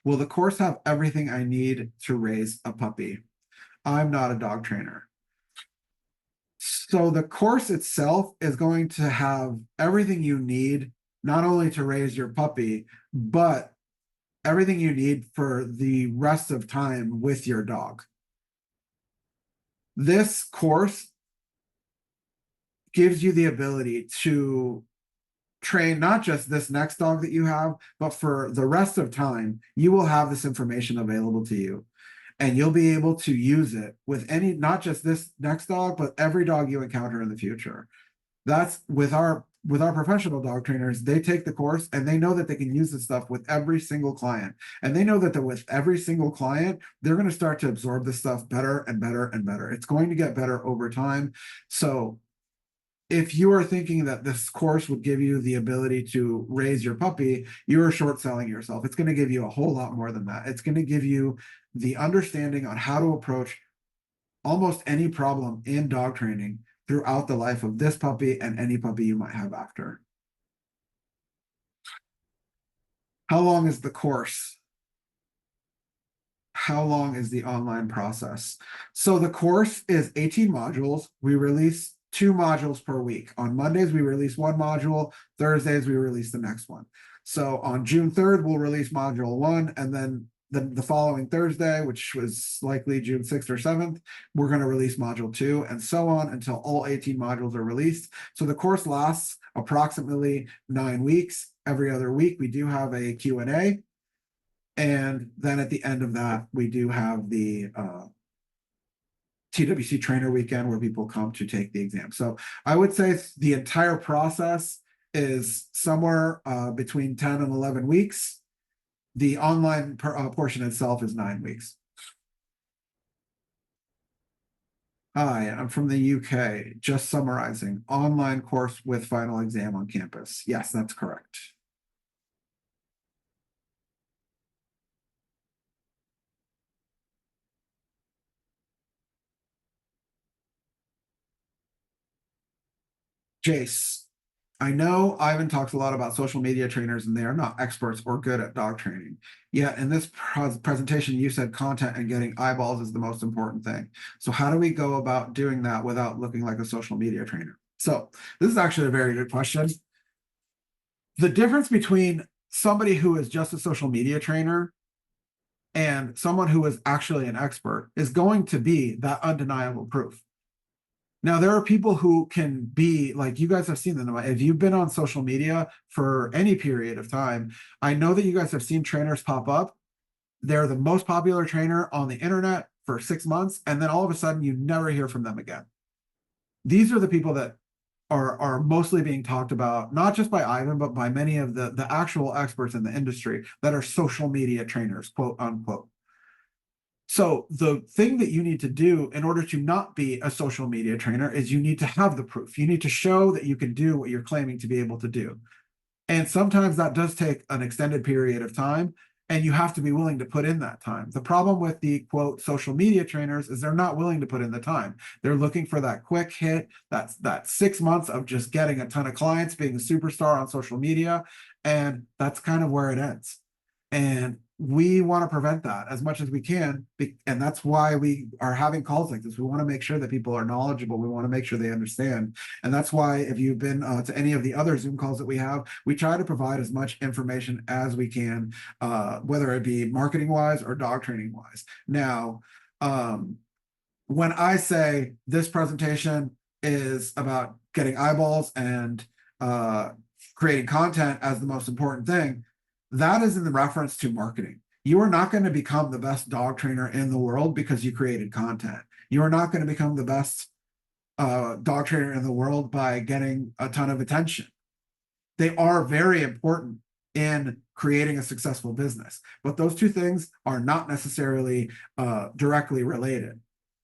Will the course have everything I need to raise a puppy? I'm not a dog trainer. So the course itself is going to have everything you need, not only to raise your puppy, but everything you need for the rest of time with your dog. This course gives you the ability to train not just this next dog that you have, but for the rest of time, you will have this information available to you. And you'll be able to use it with not just this next dog, but every dog you encounter in the future. That's with our with our professional dog trainers, they take the course and they know that they can use this stuff with every single client. And they know that with every single client, they're going to start to absorb this stuff better and better and better. It's going to get better over time. So if you are thinking that this course would give you the ability to raise your puppy, you are short selling yourself. It's going to give you a whole lot more than that. It's going to give you the understanding on how to approach almost any problem in dog training throughout the life of this puppy and any puppy you might have after. How long is the course? How long is the online process? So the course is 18 modules. We release 2 modules per week. On Mondays, we release 1 module. Thursdays, we release the next one. So on June 3rd, we'll release module 1, and then the following Thursday, which was likely June 6th or 7th, we're going to release module 2, and so on until all 18 modules are released. So the course lasts approximately 9 weeks. Every other week, we do have a Q&A. And then at the end of that, we do have the TWC trainer weekend where people come to take the exam. So I would say the entire process is somewhere between 10 and 11 weeks. The online portion itself is 9 weeks. Hi, I'm from the UK. Just summarizing. Online course with final exam on campus. Yes, that's correct. Jace, I know Ivan talks a lot about social media trainers and they are not experts or good at dog training. Yet in this presentation, you said content and getting eyeballs is the most important thing. So how do we go about doing that without looking like a social media trainer? So this is actually a very good question. The difference between somebody who is just a social media trainer and someone who is actually an expert is going to be that undeniable proof. Now, there are people who can be like, you guys have seen them. If you've been on social media for any period of time, I know that you guys have seen trainers pop up. They're the most popular trainer on the internet for 6 months, and then all of a sudden you never hear from them again. These are the people that are mostly being talked about, not just by Ivan, but by many of the actual experts in the industry that are social media trainers, quote unquote. So the thing that you need to do in order to not be a social media trainer is you need to have the proof. You need to show that you can do what you're claiming to be able to do. And sometimes that does take an extended period of time, and you have to be willing to put in that time. The problem with the quote social media trainers is they're not willing to put in the time. They're looking for that quick hit, that 6 months of just getting a ton of clients, being a superstar on social media, and that's kind of where it ends. And we want to prevent that as much as we can. And that's why we are having calls like this. We want to make sure that people are knowledgeable. We want to make sure they understand. And that's why if you've been to any of the other Zoom calls that we have, we try to provide as much information as we can, whether it be marketing wise or dog training wise. Now, when I say this presentation is about getting eyeballs and creating content as the most important thing, that is in the reference to marketing. You are not going to become the best dog trainer in the world because you created content. You are not going to become the best dog trainer in the world by getting a ton of attention. They are very important in creating a successful business, but those two things are not necessarily directly related.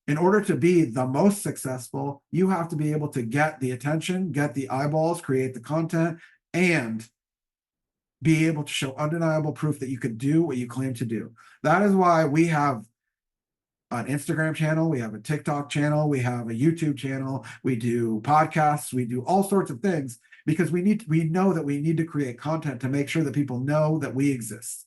In order to be the most successful, you have to be able to get the attention, get the eyeballs, create the content, and be able to show undeniable proof that you can do what you claim to do. That is why we have an Instagram channel, we have a TikTok channel, we have a YouTube channel, we do podcasts, we do all sorts of things because we know that we need to create content to make sure that people know that we exist.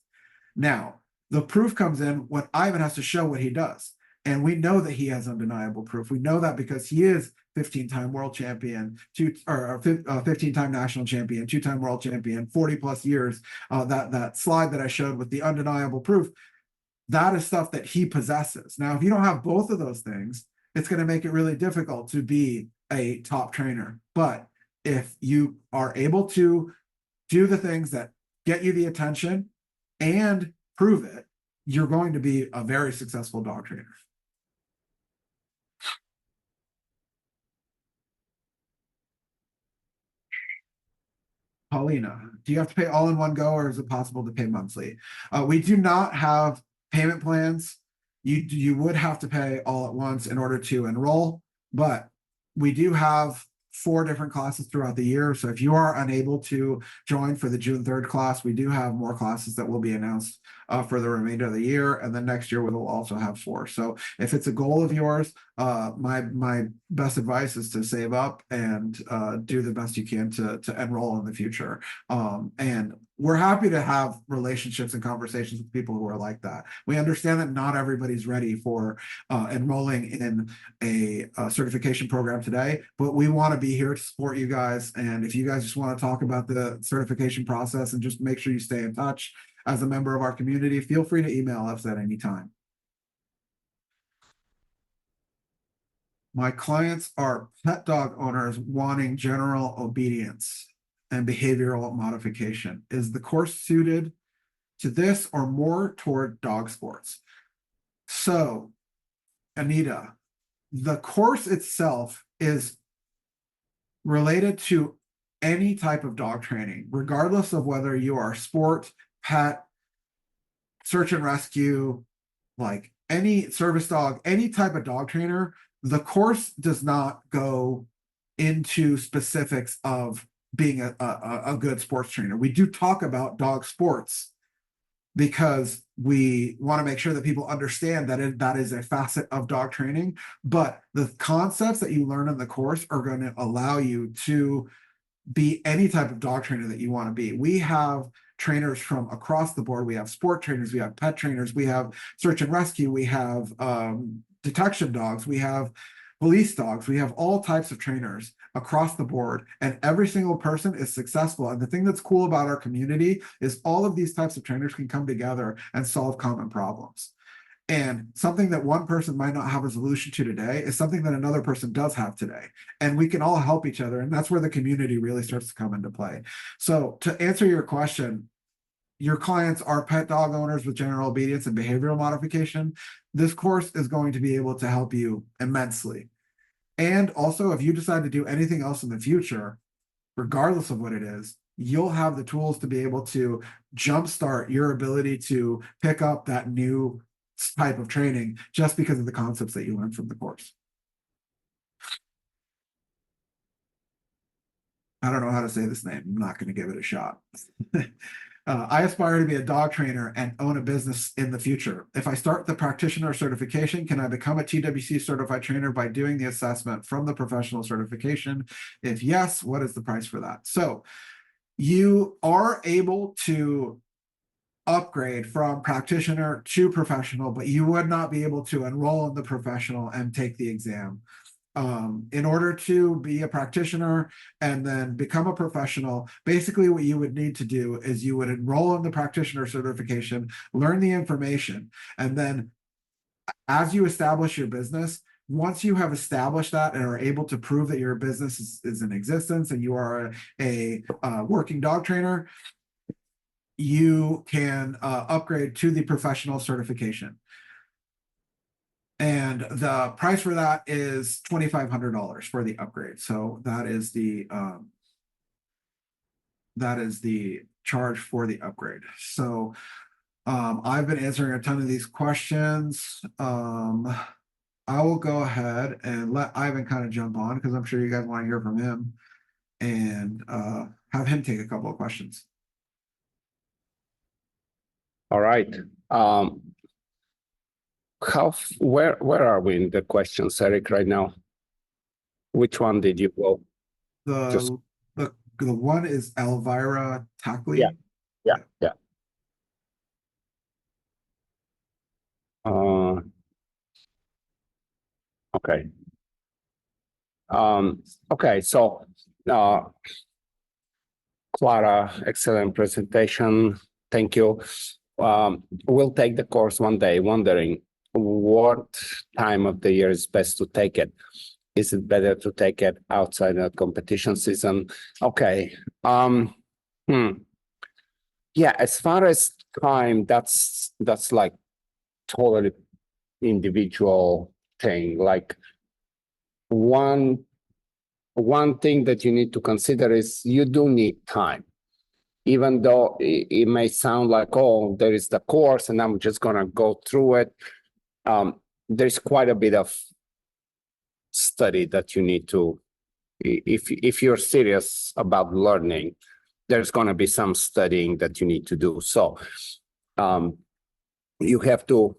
Now, the proof comes in when Ivan has to show what he does. And we know that he has undeniable proof. We know that because he is 15-time world champion, 15-time national champion, 2-time world champion, 40 plus years. That slide that I showed with the undeniable proof, that is stuff that he possesses. Now, if you don't have both of those things, it's going to make it really difficult to be a top trainer. But if you are able to do the things that get you the attention and prove it, you're going to be a very successful dog trainer. Paulina, do you have to pay all in one go, or is it possible to pay monthly? We do not have payment plans. You would have to pay all at once in order to enroll, but we do have 4 different classes throughout the year. So if you are unable to join for the June 3rd class, we do have more classes that will be announced for the remainder of the year. And then next year we'll also have 4. So if it's a goal of yours, my best advice is to save up and do the best you can to enroll in the future. And we're happy to have relationships and conversations with people who are like that. We understand that not everybody's ready for enrolling in a certification program today, but we want to be here to support you guys. And if you guys just want to talk about the certification process and just make sure you stay in touch as a member of our community, feel free to email us at any time. My clients are pet dog owners wanting general obedience and behavioral modification. Is the course suited to this or more toward dog sports? So, Anita, the course itself is related to any type of dog training, regardless of whether you are sport, pet, search and rescue, like any service dog, any type of dog trainer. The course does not go into specifics of being a good sports trainer. We do talk about dog sports because we want to make sure that people understand that that is a facet of dog training, but the concepts that you learn in the course are going to allow you to be any type of dog trainer that you want to be. We have trainers from across the board. We have sport trainers, we have pet trainers, we have search and rescue, we have detection dogs, we have police dogs, we have all types of trainers across the board, and every single person is successful. And the thing that's cool about our community is all of these types of trainers can come together and solve common problems. And something that one person might not have a solution to today is something that another person does have today. And we can all help each other. And that's where the community really starts to come into play. So to answer your question, your clients are pet dog owners with general obedience and behavioral modification. This course is going to be able to help you immensely. And also, if you decide to do anything else in the future, regardless of what it is, you'll have the tools to be able to jumpstart your ability to pick up that new type of training just because of the concepts that you learned from the course. I don't know how to say this name. I'm not going to give it a shot. I aspire to be a dog trainer and own a business in the future. If I start the practitioner certification, can I become a TWC certified trainer by doing the assessment from the professional certification? If yes, what is the price for that? So you are able to upgrade from practitioner to professional, but you would not be able to enroll in the professional and take the exam. In order to be a practitioner and then become a professional, basically what you would need to do is you would enroll in the practitioner certification, learn the information, and then as you establish your business, once you have established that and are able to prove that your business is in existence and you are a working dog trainer, you can upgrade to the professional certification. And the price for that is $2,500 for the upgrade. So that is the charge for the upgrade. So I've been answering a ton of these questions. I will go ahead and let Ivan kind of jump on because I'm sure you guys want to hear from him and have him take a couple of questions. All right. Where are we in the questions, Eric, right now? Which one did you go? The one is Elvira Tackley. Yeah. Okay. Okay, so Clara, excellent presentation. Thank you. We'll take the course one day, wondering what time of the year is best to take it. Is it better to take it outside the competition season? Okay. Yeah, as far as time, that's like totally individual thing. Like one thing that you need to consider is you do need time. even though it may sound like, oh, there is the course and I'm just gonna go through it. There's quite a bit of study that you need to, if you're serious about learning, there's gonna be some studying that you need to do. So you have to,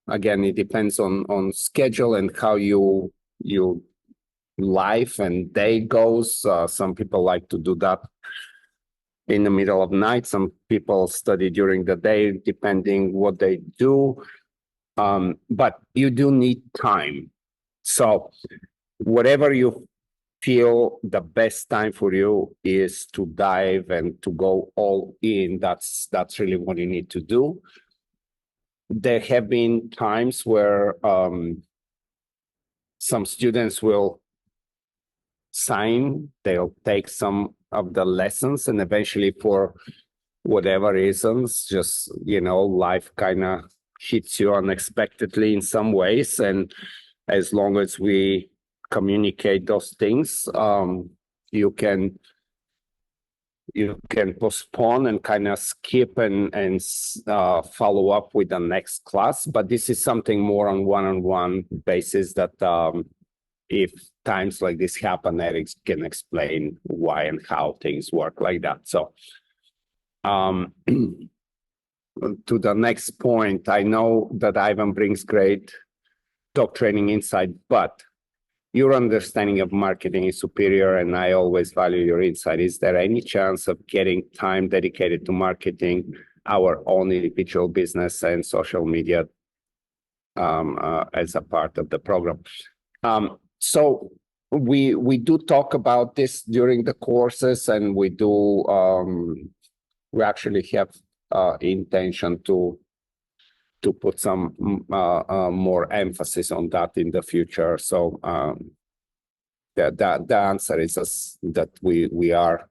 again, it depends on schedule and how you life and day goes. Some people like to do that in the middle of night. Some people study during the day, depending what they do. But you do need time. So whatever you feel the best time for you is to dive and to go all in. That's really what you need to do. There have been times where some students will sign, they'll take some of the lessons, and eventually for whatever reasons, just, life kind of hits you unexpectedly in some ways. And as long as we communicate those things, you can postpone and kind of skip and follow up with the next class. But this is something more on one-on-one basis that if times like this happen, Eric can explain why and how things work like that. So to the next point, I know that Ivan brings great dog training insight, but your understanding of marketing is superior, and I always value your insight. Is there any chance of getting time dedicated to marketing our own individual business and social media as a part of the program? So we do talk about this during the courses, and we do we actually have intention to put some more emphasis on that in the future. So the answer is that we are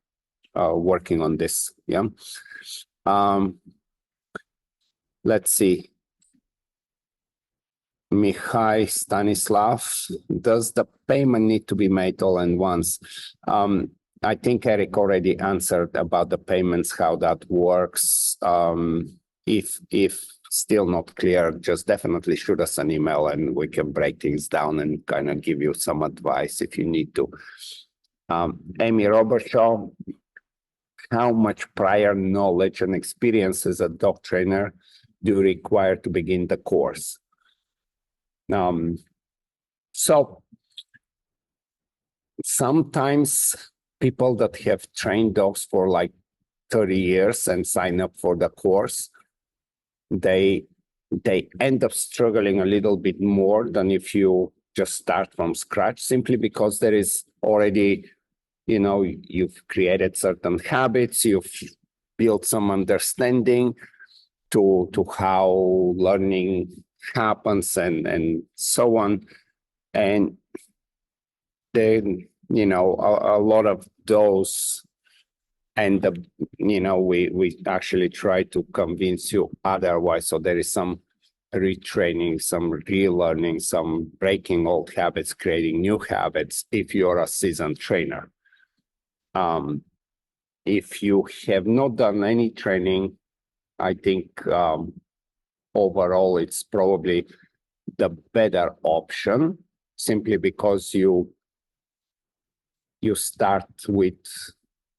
working on this. Yeah. Let's see. Mihai Stanislav, does the payment need to be made all at once? I think Eric already answered about the payments, how that works. If still not clear, just definitely shoot us an email and we can break things down and kind of give you some advice if you need to. Amy Robertshaw, how much prior knowledge and experience as a dog trainer do you require to begin the course? So sometimes people that have trained dogs for like 30 years and sign up for the course, they end up struggling a little bit more than if you just start from scratch, simply because there is already, you've created certain habits, you've built some understanding to how learning happens and so on. And then, a lot of those end up, we actually try to convince you otherwise. So there is some retraining, some relearning, some breaking old habits, creating new habits if you're a seasoned trainer. If you have not done any training, I think overall it's probably the better option, simply because you start with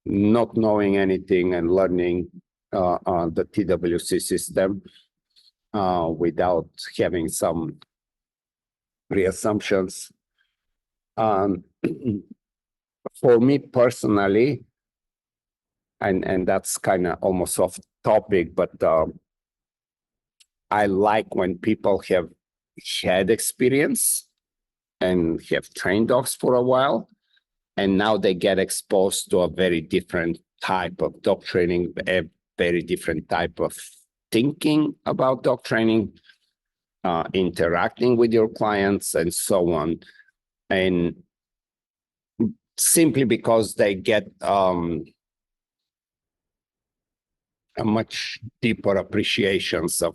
not knowing anything and learning the TWC system without having some pre-assumptions. For me personally, and that's kind of almost off topic, but I like when people have had experience and have trained dogs for a while, and now they get exposed to a very different type of dog training, a very different type of thinking about dog training, interacting with your clients and so on. And simply because they get a much deeper appreciations of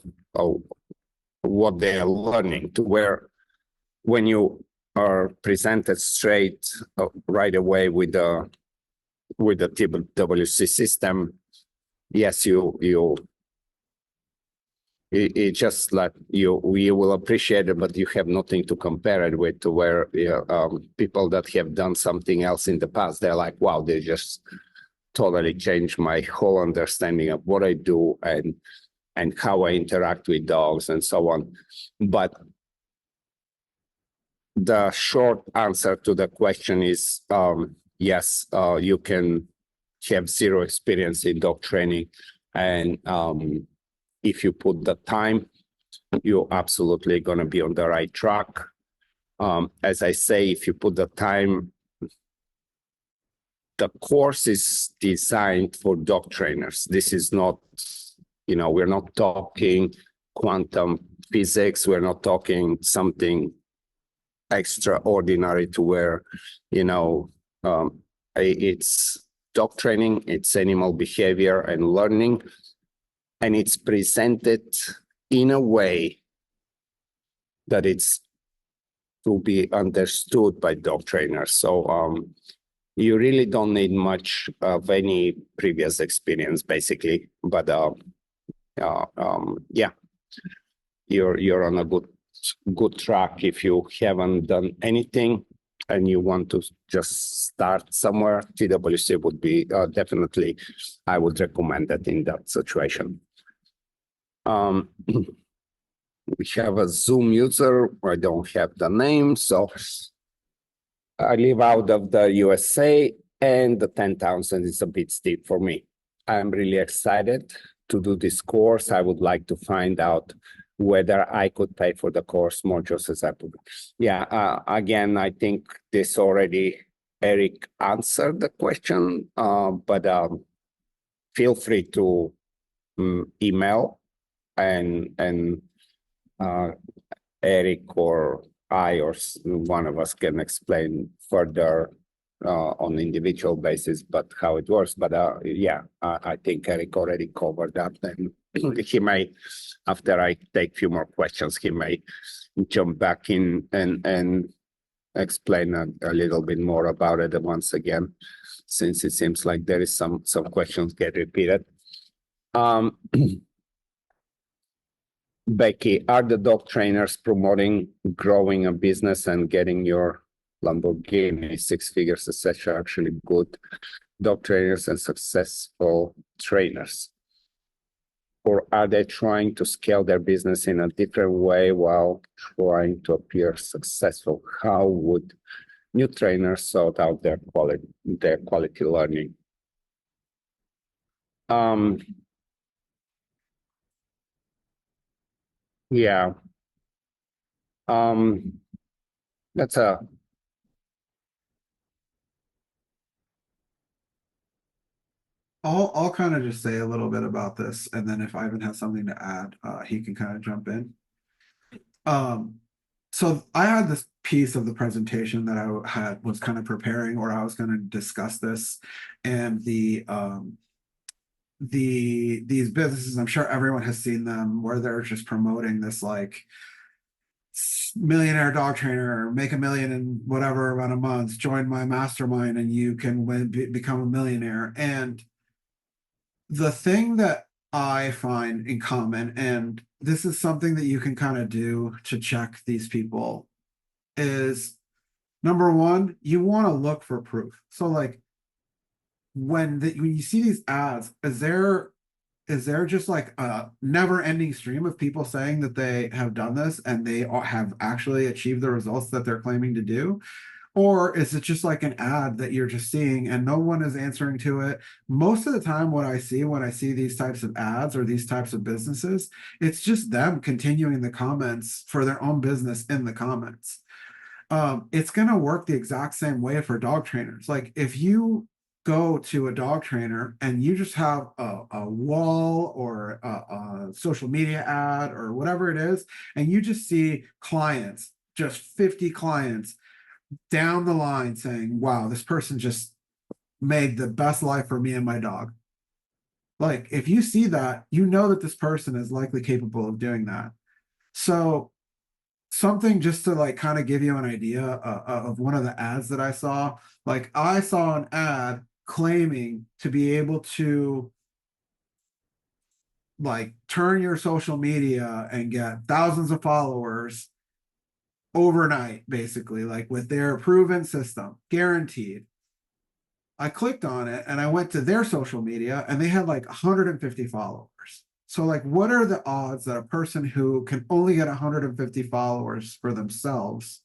what they are learning, to where when you are presented straight right away with the TWC system, yes, it just like you will appreciate it, but you have nothing to compare it with, to where people that have done something else in the past, they're like, wow, they just totally changed my whole understanding of what I do and how I interact with dogs and so on. But the short answer to the question is yes, you can have zero experience in dog training, and if you put the time, you're absolutely going to be on the right track. As I say, if you put the time, the course is designed for dog trainers. This is not, we're not talking quantum physics. We're not talking something extraordinary to where, it's dog training, it's animal behavior and learning, and it's presented in a way that it's to be understood by dog trainers. So you really don't need much of any previous experience, basically. But yeah, you're on a good track. If you haven't done anything and you want to just start somewhere, TWC would be definitely, I would recommend that in that situation. We have a Zoom user. I don't have the name, so I live out of the USA, and the 10,000 is a bit steep for me. I'm really excited to do this course. I would like to find out whether I could pay for the course more just as I put. Yeah, again, I think this already, Eric answered the question, but feel free to email and Eric or I or one of us can explain further on individual basis, but how it works. But yeah, I think Eric already covered that, and he may, after I take a few more questions, he may jump back in and explain a little bit more about it once again, since it seems like there is some questions get repeated. Becky, are the dog trainers promoting growing a business and getting your Lamborghini 6 figures, etc., actually good dog trainers and successful trainers? Or are they trying to scale their business in a different way while trying to appear successful? How would new trainers sort out their quality learning? Yeah. That's a I'll kind of just say a little bit about this, and then if Ivan has something to add, he can kind of jump in. So I had this piece of the presentation that I was kind of preparing, or I was going to discuss this, and these businesses, I'm sure everyone has seen them, where they're just promoting this like millionaire dog trainer, or make $1 million in whatever amount of months, join my mastermind and you can become a millionaire. And the thing that I find in common, and this is something that you can kind of do to check these people, is number one, you want to look for proof. So like when you see these ads, is there just like a never ending stream of people saying that they have done this and they have actually achieved the results that they're claiming to do? Or is it just like an ad that you're just seeing and no one is answering to it? Most of the time, what I see when I see these types of ads or these types of businesses, it's just them continuing the comments for their own business in the comments. It's going to work the exact same way for dog trainers. Like if you go to a dog trainer and you just have a wall or a social media ad or whatever it is, and you just see clients, just 50 clients down the line saying, wow, this person just made the best life for me and my dog. Like if you see that, you know that this person is likely capable of doing that. So something just to like kind of give you an idea of one of the ads that I saw. Like I saw an ad claiming to be able to like turn your social media and get thousands of followers overnight, basically, like with their proven system, guaranteed. I clicked on it and I went to their social media and they had like 150 followers. So, like, what are the odds that a person who can only get 150 followers for themselves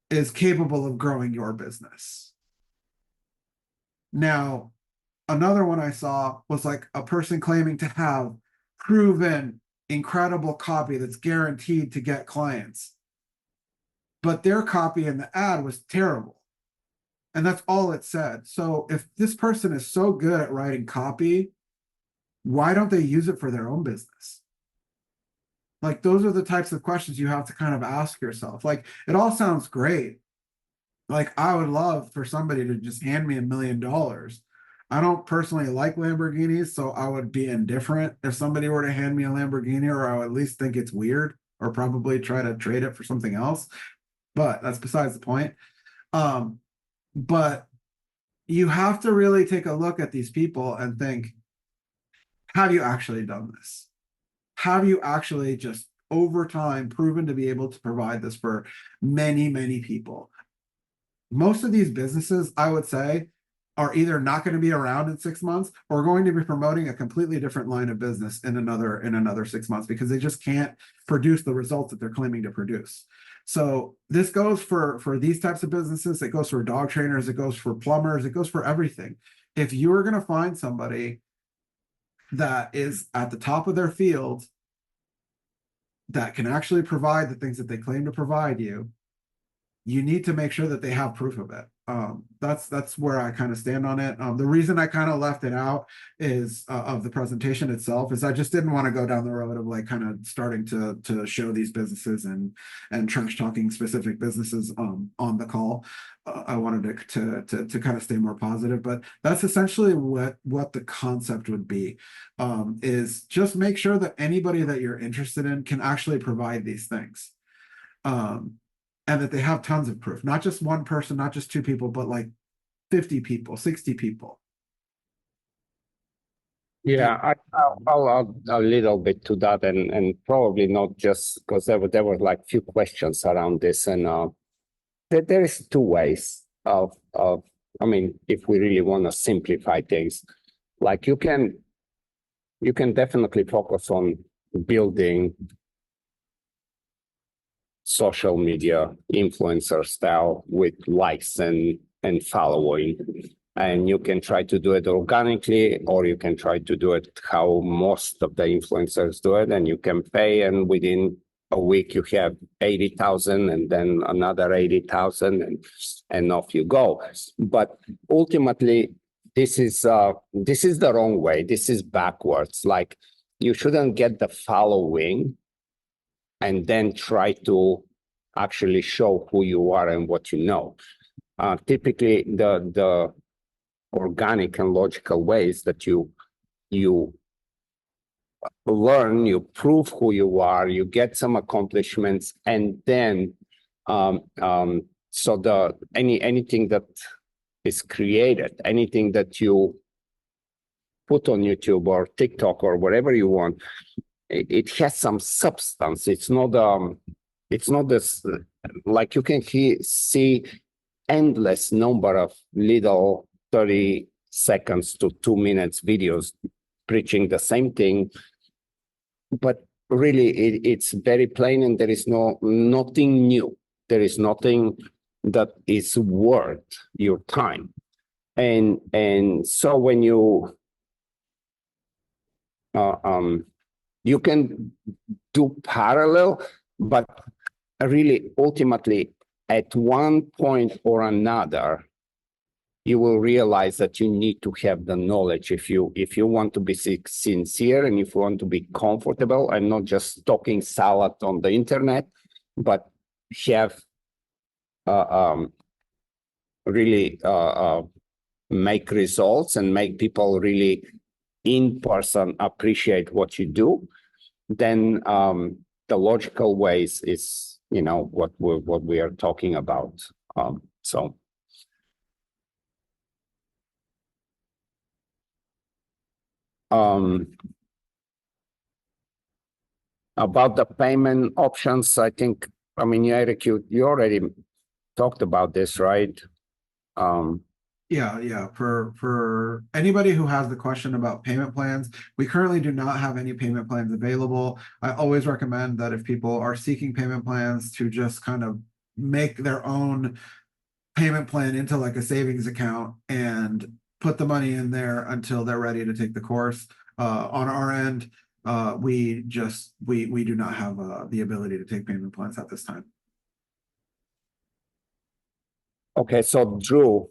is capable of growing your business? Now, another one I saw was like a person claiming to have proven incredible copy that's guaranteed to get clients, but their copy in the ad was terrible. And that's all it said. So if this person is so good at writing copy, why don't they use it for their own business? Like, those are the types of questions you have to kind of ask yourself. Like, it all sounds great. Like, I would love for somebody to just hand me $1 million. I don't personally like Lamborghinis, so I would be indifferent if somebody were to hand me a Lamborghini, or I would at least think it's weird, or probably try to trade it for something else. But that's besides the point. But you have to really take a look at these people and think, have you actually done this? Have you actually just over time proven to be able to provide this for many, many people? Most of these businesses, I would say, are either not going to be around in 6 months or going to be promoting a completely different line of business in another 6 months, because they just can't produce the results that they're claiming to produce. So this goes for these types of businesses. It goes for dog trainers. It goes for plumbers. It goes for everything. If you're going to find somebody that is at the top of their field that can actually provide the things that they claim to provide you, you need to make sure that they have proof of it. That's where I kind of stand on it. The reason I kind of left it out is of the presentation itself is I just didn't want to go down the road of like kind of starting to show these businesses and trash talking specific businesses on the call. I wanted to kind of stay more positive, but that's essentially what the concept would be, is just make sure that anybody that you're interested in can actually provide these things. And that they have tons of proof, not just one person, not just two people, but like 50 people, 60 people. Yeah, I'll add a little bit to that, and probably not just because there were like few questions around this, and there is two ways of I mean, if we really want to simplify things, like you can definitely focus on building social media influencer style with likes and following, and you can try to do it organically, or you can try to do it how most of the influencers do it, and you can pay, and within a week you have 80,000 and then another 80,000 and off you go. But ultimately this is the wrong way. This is backwards. Like, you shouldn't get the following and then try to actually show who you are and what you know. Typically, the organic and logical ways that you learn, you prove who you are, you get some accomplishments, and then so anything that is created, anything that you put on YouTube or TikTok or whatever you want, it has some substance. It's not this, like you can see endless number of little 30 seconds to 2 minutes videos preaching the same thing, but really it's very plain, and there is nothing new. There is nothing that is worth your time. And so when you you can do parallel, but really ultimately at one point or another, you will realize that you need to have the knowledge if you want to be sincere, and if you want to be comfortable and not just talking salad on the internet, but have really make results and make people really in person appreciate what you do. Then the logical ways is, what we are talking about. So. About the payment options, I think, I mean, Eric, you already talked about this, right? Yeah. For anybody who has the question about payment plans, we currently do not have any payment plans available. I always recommend that if people are seeking payment plans to just kind of make their own payment plan into like a savings account and put the money in there until they're ready to take the course. On our end, we do not have the ability to take payment plans at this time. Okay, so Drew,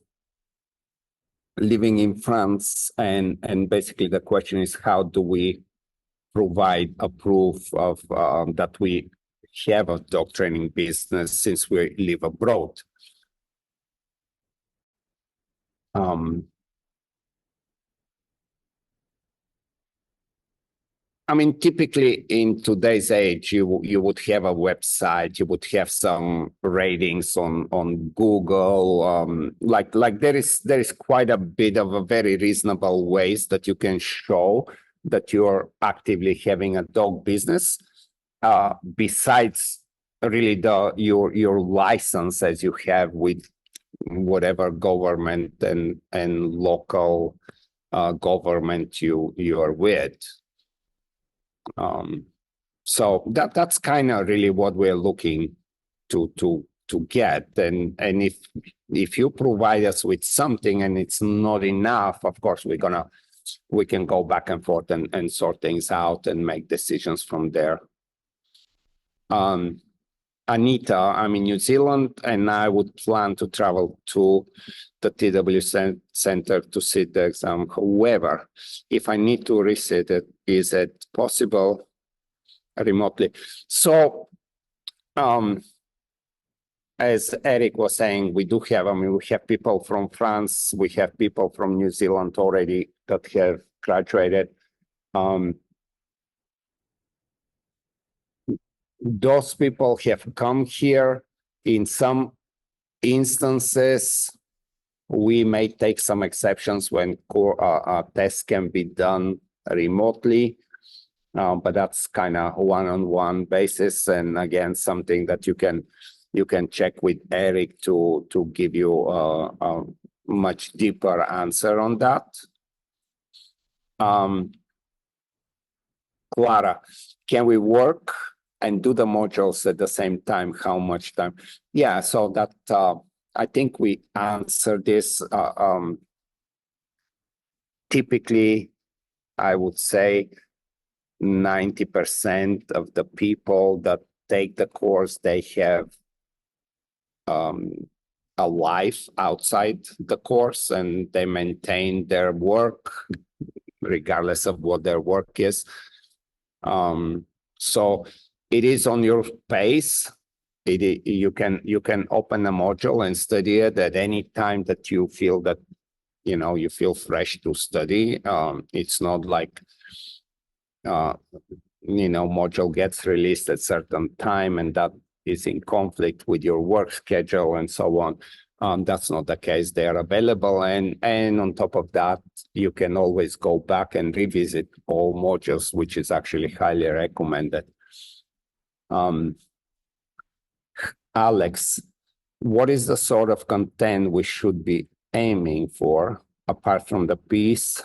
living in France, and basically the question is, how do we provide a proof of that we have a dog training business since we live abroad? I mean, typically in today's age, you would have a website, you would have some ratings on Google. Like there is quite a bit of a very reasonable ways that you can show that you're actively having a dog business. Besides really your license as you have with whatever government and local government you are with. So that's kind of really what we're looking to get. And if you provide us with something and it's not enough, of course we can go back and forth and sort things out and make decisions from there. Anita, I'm in New Zealand and I would plan to travel to the TW Center to sit the exam. However, if I need to resit it, is it possible remotely? So, as Eric was saying, we have people from France, we have people from New Zealand already that have graduated. Those people have come here. In some instances, we may take some exceptions when tests can be done remotely, but that's kind of one-on-one basis. And again, something that you can check with Eric to give you a much deeper answer on that. Clara, can we work and do the modules at the same time? How much time? Yeah, so that I think we answered this. Typically, I would say 90% of the people that take the course, they have a life outside the course and they maintain their work regardless of what their work is. So it is on your pace. You can open a module and study it at any time that you feel that you feel fresh to study. It's not like module gets released at certain time and that is in conflict with your work schedule and so on. That's not the case. They are available, and on top of that, you can always go back and revisit all modules, which is actually highly recommended. Alex, what is the sort of content we should be aiming for apart from the piece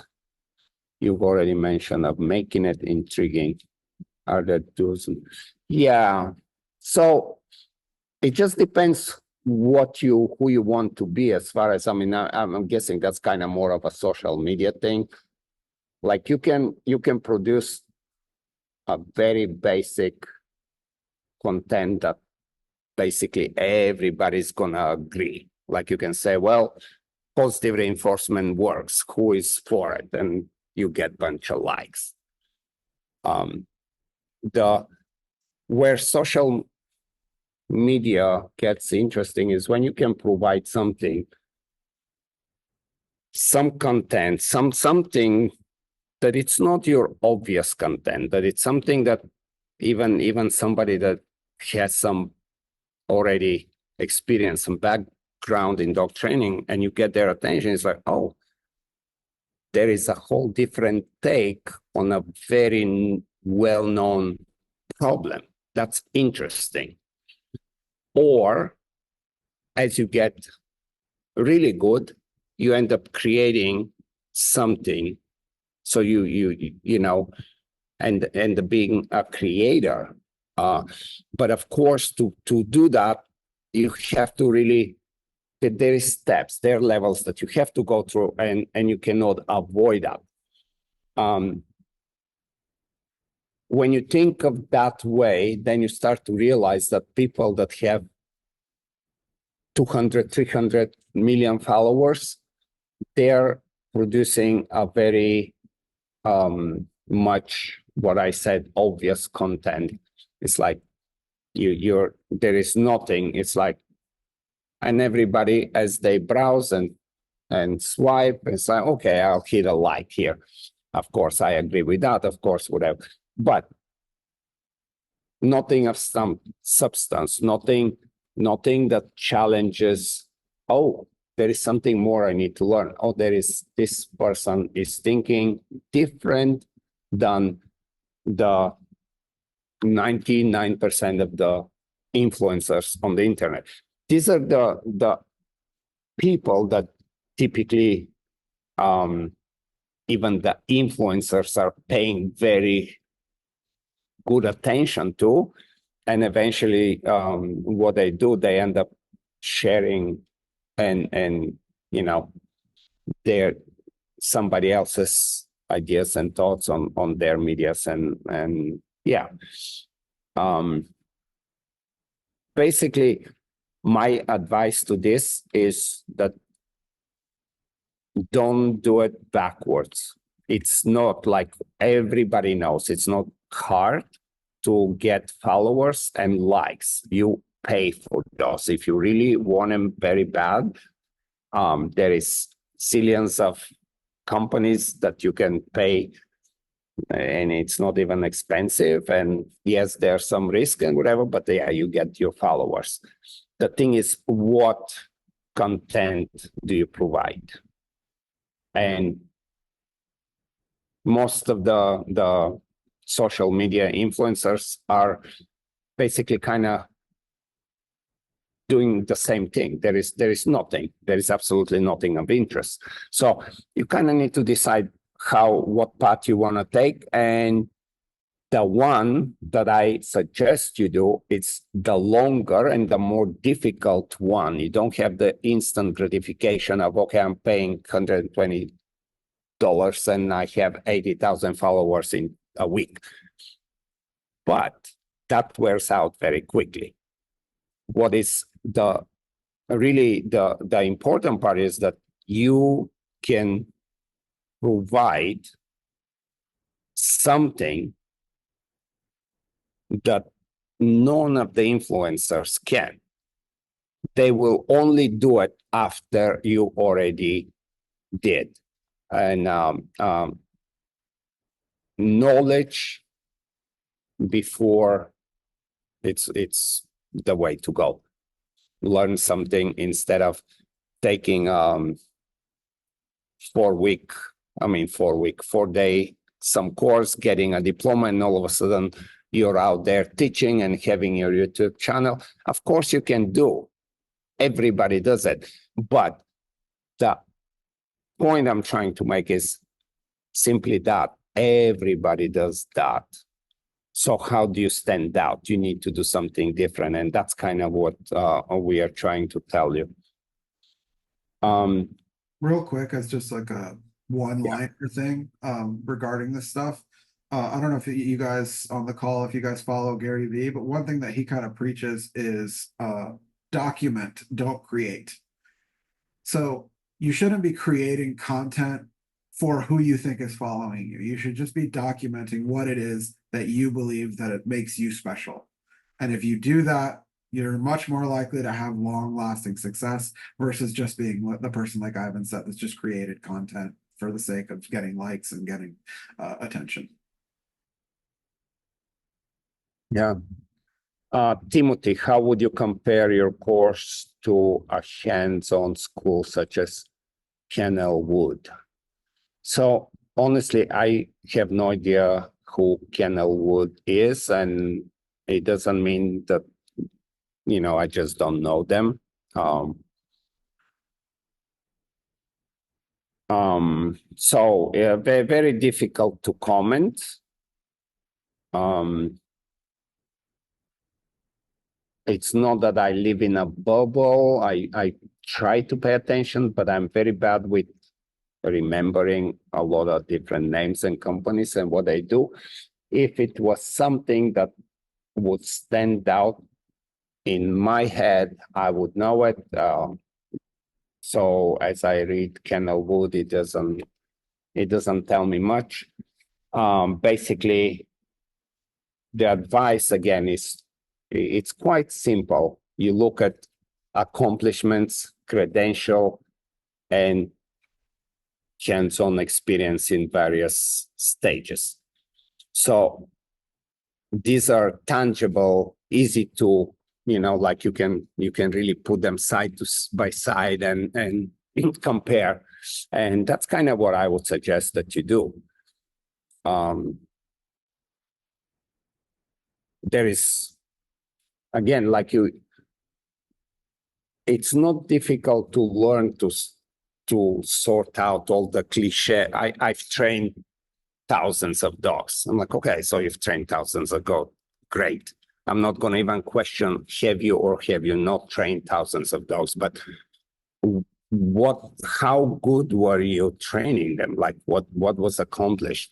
you've already mentioned of making it intriguing? Are there tools? Yeah. So it just depends who you want to be. As far as I'm guessing that's kind of more of a social media thing. Like you can produce a very basic content that basically everybody's gonna agree. Like you can say, well, positive reinforcement works. Who is for it? And you get a bunch of likes. Where social media gets interesting is when you can provide something, some content, something that it's not your obvious content, that it's something that even somebody that has some already experience, some background in dog training, and you get their attention, it's like, oh, there is a whole different take on a very well-known problem. That's interesting. Or as you get really good, you end up creating something. So you know, and being a creator. But of course, to do that, you have to really, there is steps, there are levels that you have to go through, and you cannot avoid that. When you think of that way, then you start to realize that people that have 200, 300 million followers, they're producing a very much what I said, obvious content. It's like there is nothing. It's like, and everybody as they browse and swipe, it's like, okay, I'll hit a like here. Of course, I agree with that. Of course, whatever. But nothing of some substance, nothing that challenges, oh, there is something more I need to learn. Oh, this person is thinking different than the 99% of the influencers on the internet. These are the people that typically even the influencers are paying very good attention to, and eventually what they do, they end up sharing and you know, their somebody else's ideas and thoughts on their medias, and yeah. Basically, my advice to this is that don't do it backwards. It's not like everybody knows. It's not hard to get followers and likes. You pay for those. If you really want them very bad, there is zillions of companies that you can pay, and it's not even expensive. And yes, there's some risk and whatever, but yeah, you get your followers. The thing is, what content do you provide? And most of the social media influencers are basically kind of doing the same thing. There is nothing. There is absolutely nothing of interest. So you kind of need to decide what path you want to take. And the one that I suggest you do, it's the longer and the more difficult one. You don't have the instant gratification of, okay, I'm paying $120 and I have 80,000 followers in a week. But that wears out very quickly. What is the important part is that you can provide something that none of the influencers can. They will only do it after you already did. And knowledge before, it's the way to go. Learn something instead of taking 4-day some course, getting a diploma, and all of a sudden you're out there teaching and having your YouTube channel. Of course you can do. Everybody does it. But the point I'm trying to make is simply that everybody does that. So how do you stand out? You need to do something different. And that's kind of what we are trying to tell you. Real quick, as just like a one-liner thing regarding this stuff. I don't know if you guys on the call, if you guys follow Gary Vee, but one thing that he kind of preaches is document, don't create. So you shouldn't be creating content for who you think is following you. You should just be documenting what it is that you believe that it makes you special. And if you do that, you're much more likely to have long-lasting success versus just being the person like Ivan said that's just created content for the sake of getting likes and getting attention. Yeah. Timothy, how would you compare your course to a hands-on school such as Kenel would? So honestly, I have no idea who Kennelwood is, and it doesn't mean that, I just don't know them. So very, very difficult to comment. It's not that I live in a bubble. I try to pay attention, but I'm very bad with remembering a lot of different names and companies and what they do. If it was something that would stand out in my head, I would know it. So as I read Kennelwood, it doesn't tell me much. Basically, the advice again is it's quite simple. You look at accomplishments, credential, and hands-on experience in various stages. So these are tangible, easy to, like you can really put them side by side and compare. And that's kind of what I would suggest that you do. There is, again, it's not difficult to learn to sort out all the cliche. I've trained thousands of dogs. I'm like, okay, so you've trained thousands of dogs. Great. I'm not going to even question, have you or have you not trained thousands of dogs, but how good were you training them? Like what was accomplished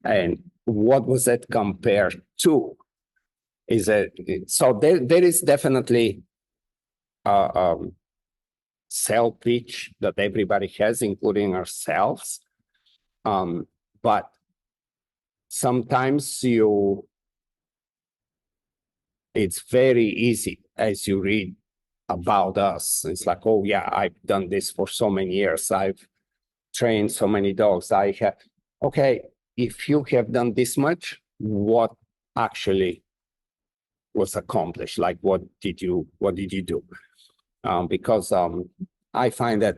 and what was it compared to? So there is definitely a sell pitch that everybody has, including ourselves. But sometimes it's very easy as you read about us. It's like, oh yeah, I've done this for so many years. I've trained so many dogs. Okay, if you have done this much, what actually was accomplished? Like, what did you do? Because I find that,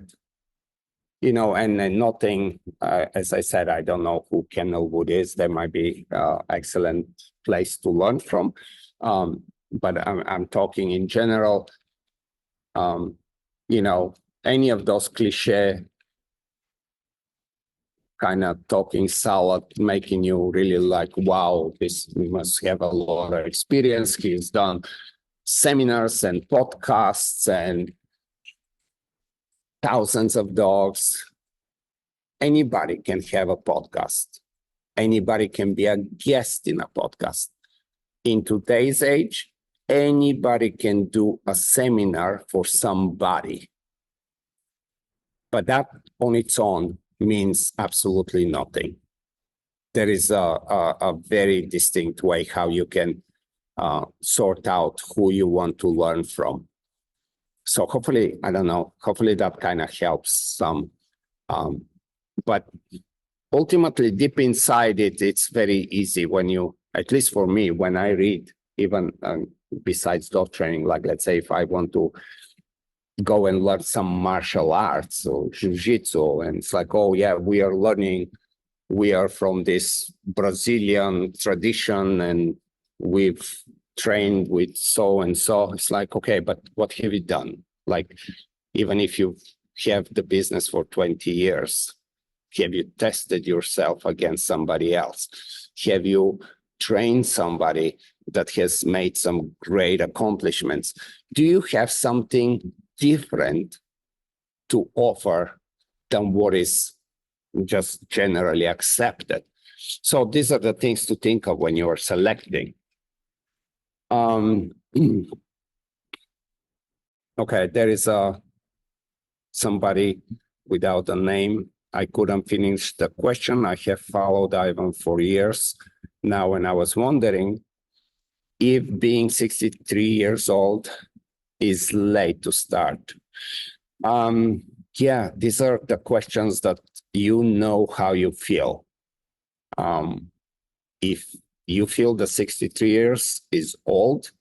and nothing, as I said, I don't know who Kennelwood is. There might be excellent place to learn from. But I'm talking in general, any of those cliche kind of talking salad, making you really like, wow, this must have a lot of experience. He's done seminars and podcasts and thousands of dogs. Anybody can have a podcast. Anybody can be a guest in a podcast. In today's age, anybody can do a seminar for somebody. But that on its own means absolutely nothing. There is a very distinct way how you can sort out who you want to learn from. So hopefully, I don't know, hopefully that kind of helps some. But ultimately, deep inside it, it's very easy when you, at least for me, when I read, even besides dog training, like let's say if I want to go and learn some martial arts or jiu-jitsu, and it's like, oh yeah, we are from this Brazilian tradition and we've trained with so and so. It's like, okay, but what have you done? Like, even if you have the business for 20 years, have you tested yourself against somebody else? Have you trained somebody that has made some great accomplishments? Do you have something different to offer than what is just generally accepted? So these are the things to think of when you are selecting. Okay, there is somebody without a name. I couldn't finish the question. I have followed Ivan for years now, and I was wondering if being 63 years old is late to start. Yeah, these are the questions that you know how you feel. If you feel the 63 years is old,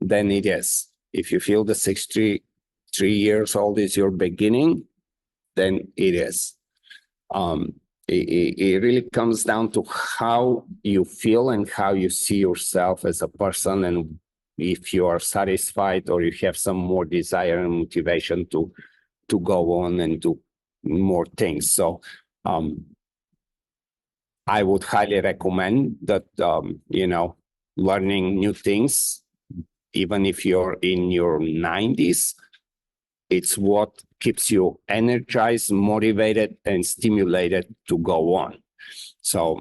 then it is. If you feel the 63 years old is your beginning, then it is. it really comes down to how you feel and how you see yourself as a person, and if you are satisfied or you have some more desire and motivation to go on and do more things. So I would highly recommend that, learning new things, even if you're in your 90s, it's what keeps you energized, motivated, and stimulated to go on. So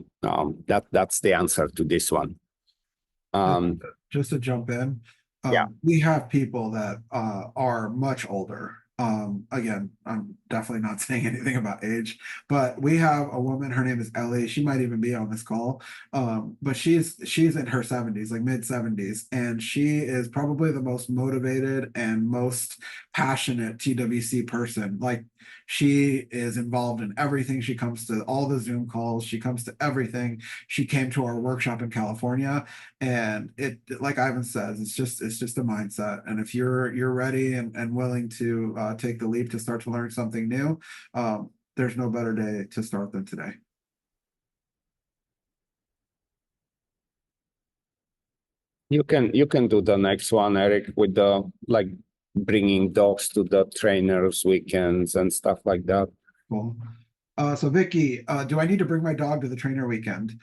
that's the answer to this one. Just to jump in, Yeah. we have people that are much older. Again, I'm definitely not saying anything about age, but we have a woman, her name is Ellie. She might even be on this call. But she's in her 70s, like mid 70s, and she is probably the most motivated and most passionate TWC person. Like, she is involved in everything. She comes to all the Zoom calls, she comes to everything. She came to our workshop in California, and it, like Ivan says, it's just a mindset. And if you're ready and willing to take the leap to start to learn something new, there's no better day to start than today. You can do the next one, Eric, with the like bringing dogs to the trainers weekends and stuff like that. Cool. So Vicky, do I need to bring my dog to the trainer weekend?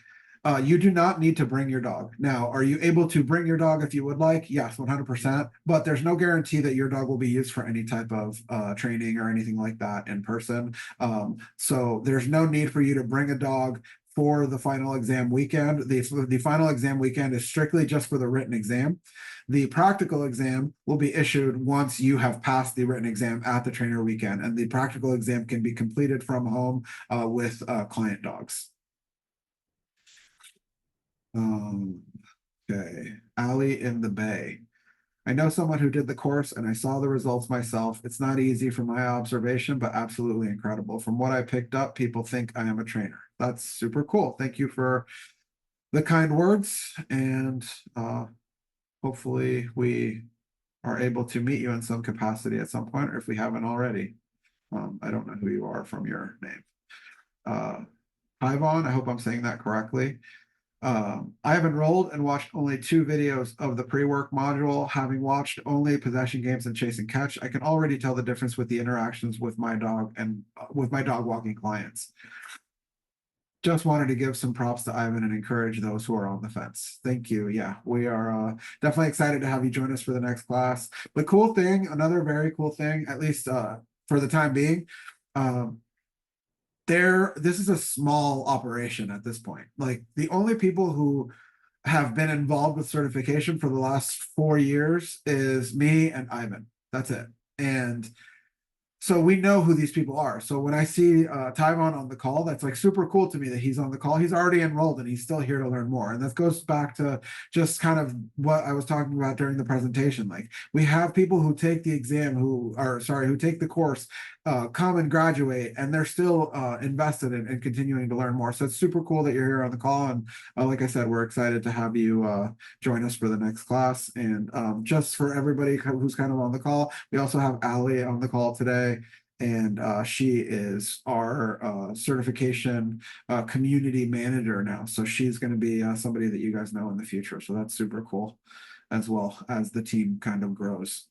You do not need to bring your dog. Now, are you able to bring your dog if you would like? Yes, 100%. But there's no guarantee that your dog will be used for any type of training or anything like that in person. So there's no need for you to bring a dog for the final exam weekend. The final exam weekend is strictly just for the written exam. The practical exam will be issued once you have passed the written exam at the trainer weekend, and the practical exam can be completed from home with client dogs. Okay, Allie in the Bay. I know someone who did the course and I saw the results myself. It's not easy from my observation, but absolutely incredible. From what I picked up, people think I am a trainer. That's super cool. Thank you for the kind words, and hopefully we are able to meet you in some capacity at some point, or if we haven't already. I don't know who you are from your name. Ivon, I hope I'm saying that correctly. I have enrolled and watched only 2 videos of the pre-work module. Having watched only possession games and chase and catch, I can already tell the difference with the interactions with my dog and with my dog walking clients. Just wanted to give some props to Ivan and encourage those who are on the fence. Thank you. Yeah, we are definitely excited to have you join us for the next class. The cool thing, another very cool thing, at least for the time being, this is a small operation at this point. Like, the only people who have been involved with certification for the last 4 years is me and Ivan. That's it. And so we know who these people are. So when I see Tyvon on the call, that's like super cool to me that he's on the call. He's already enrolled and he's still here to learn more. And that goes back to just kind of what I was talking about during the presentation. Like, we have people who take the exam, who take the course, come and graduate, and they're still invested in continuing to learn more. So it's super cool that you're here on the call. And like I said, we're excited to have you join us for the next class. And just for everybody who's kind of on the call, we also have Allie on the call today. And she is our certification community manager now. So she's going to be somebody that you guys know in the future. So that's super cool, as well as the team kind of grows.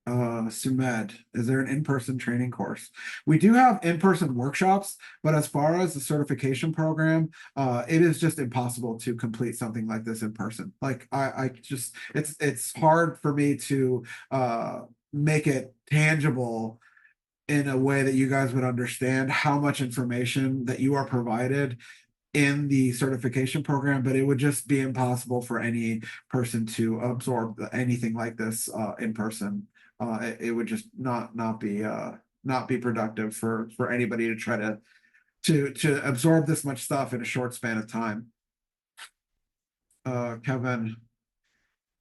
Sumed, is there an in-person training course? We do have in-person workshops, but as far as the certification program, it is just impossible to complete something like this in person. Like, I just, it's hard for me to make it tangible in a way that you guys would understand how much information that you are provided in the certification program, but it would just be impossible for any person to absorb anything like this in person. It would just not be productive for anybody to try to absorb this much stuff in a short span of time. Kevin,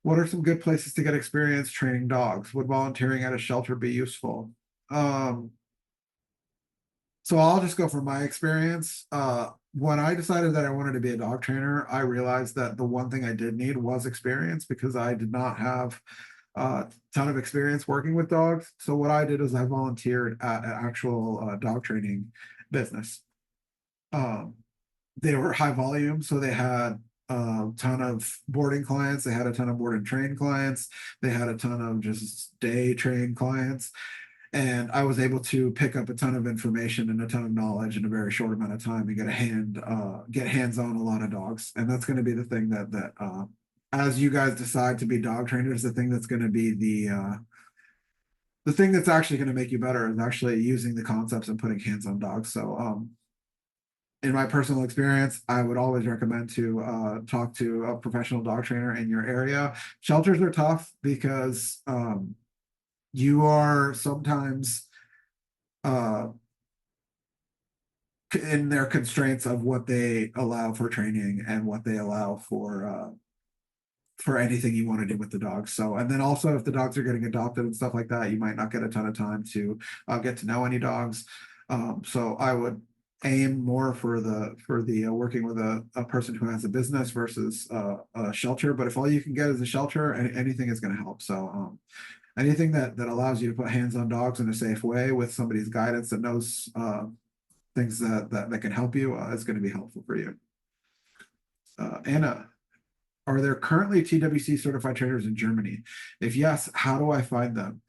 what are some good places to get experience training dogs? Would volunteering at a shelter be useful? So I'll just go from my experience. When I decided that I wanted to be a dog trainer, I realized that the one thing I did need was experience, because I did not have a ton of experience working with dogs. So what I did is I volunteered at an actual dog training business. They were high volume, so they had a ton of boarding clients, they had a ton of board and train clients, they had a ton of just day train clients. And I was able to pick up a ton of information and a ton of knowledge in a very short amount of time and get hands on a lot of dogs. And that's going to be the thing that as you guys decide to be dog trainers, the thing that's going to be the thing that's actually going to make you better is actually using the concepts and putting hands on dogs. So in my personal experience, I would always recommend to talk to a professional dog trainer in your area. Shelters are tough because you are sometimes in their constraints of what they allow for training and what they allow for anything you want to do with the dogs. So, and then also if the dogs are getting adopted and stuff like that, you might not get a ton of time to get to know any dogs. So I would aim more for the working with a person who has a business versus a shelter. But if all you can get is a shelter, anything is going to help. So anything that allows you to put hands on dogs in a safe way with somebody's guidance that knows things that can help you is going to be helpful for you. Anna, are there currently TWC certified trainers in Germany? If yes, how do I find them?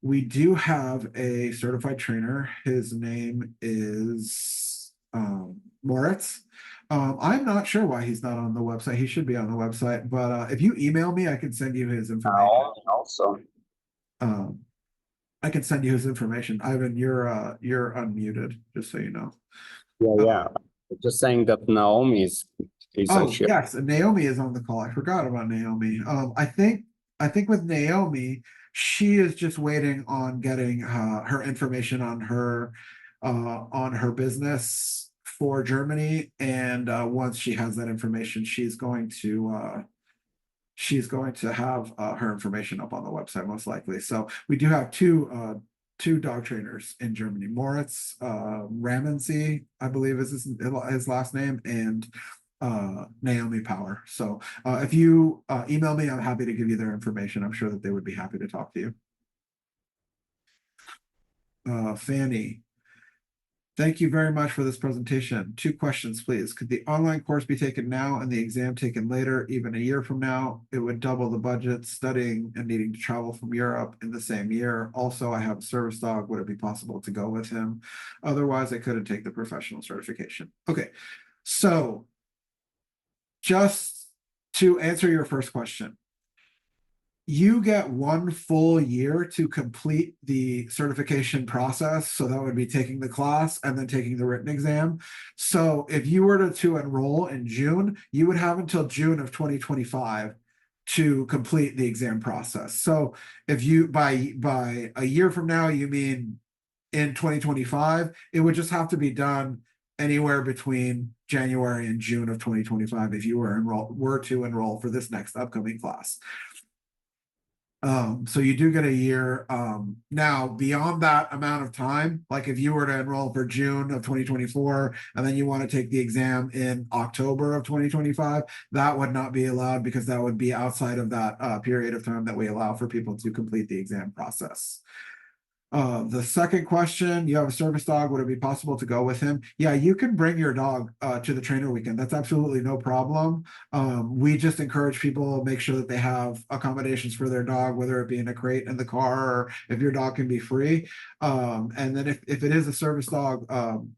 We do have a certified trainer. His name is Moritz. I'm not sure why he's not on the website. He should be on the website, but if you email me, I can send you his information. Also, I can send you his information. Ivan, you're unmuted, just so you know. yeah. Just saying that Naomi is Oh, yes, and Naomi is on the call. I forgot about Naomi. I think with Naomi, she is just waiting on getting her information on her business for Germany, and once she has that information, she's going to have her information up on the website most likely. So we do have two dog trainers in Germany. Moritz Ramensey, I believe is his last name, and Naomi Power. So if you email me, I'm happy to give you their information. I'm sure that they would be happy to talk to you. Fanny, thank you very much for this presentation. 2 questions, please. Could the online course be taken now and the exam taken later, even a year from now? It would double the budget studying and needing to travel from Europe in the same year. Also, I have a service dog. Would it be possible to go with him? Otherwise, I couldn't take the professional certification. Okay, so just to answer your first question, you get 1 full year to complete the certification process. So that would be taking the class and then taking the written exam. So if you were to enroll in June, you would have until June of 2025 to complete the exam process. So if you by a year from now, you mean in 2025, it would just have to be done anywhere between January and June of 2025 if you were to enroll for this next upcoming class. So you do get a year. Now beyond that amount of time, like if you were to enroll for June of 2024 and then you want to take the exam in October of 2025, that would not be allowed because that would be outside of that period of time that we allow for people to complete the exam process. The second question, you have a service dog. Would it be possible to go with him? Yeah, you can bring your dog to the trainer weekend. That's absolutely no problem. We just encourage people make sure that they have accommodations for their dog, whether it be in a crate in the car or if your dog can be free. And then if it is a service dog,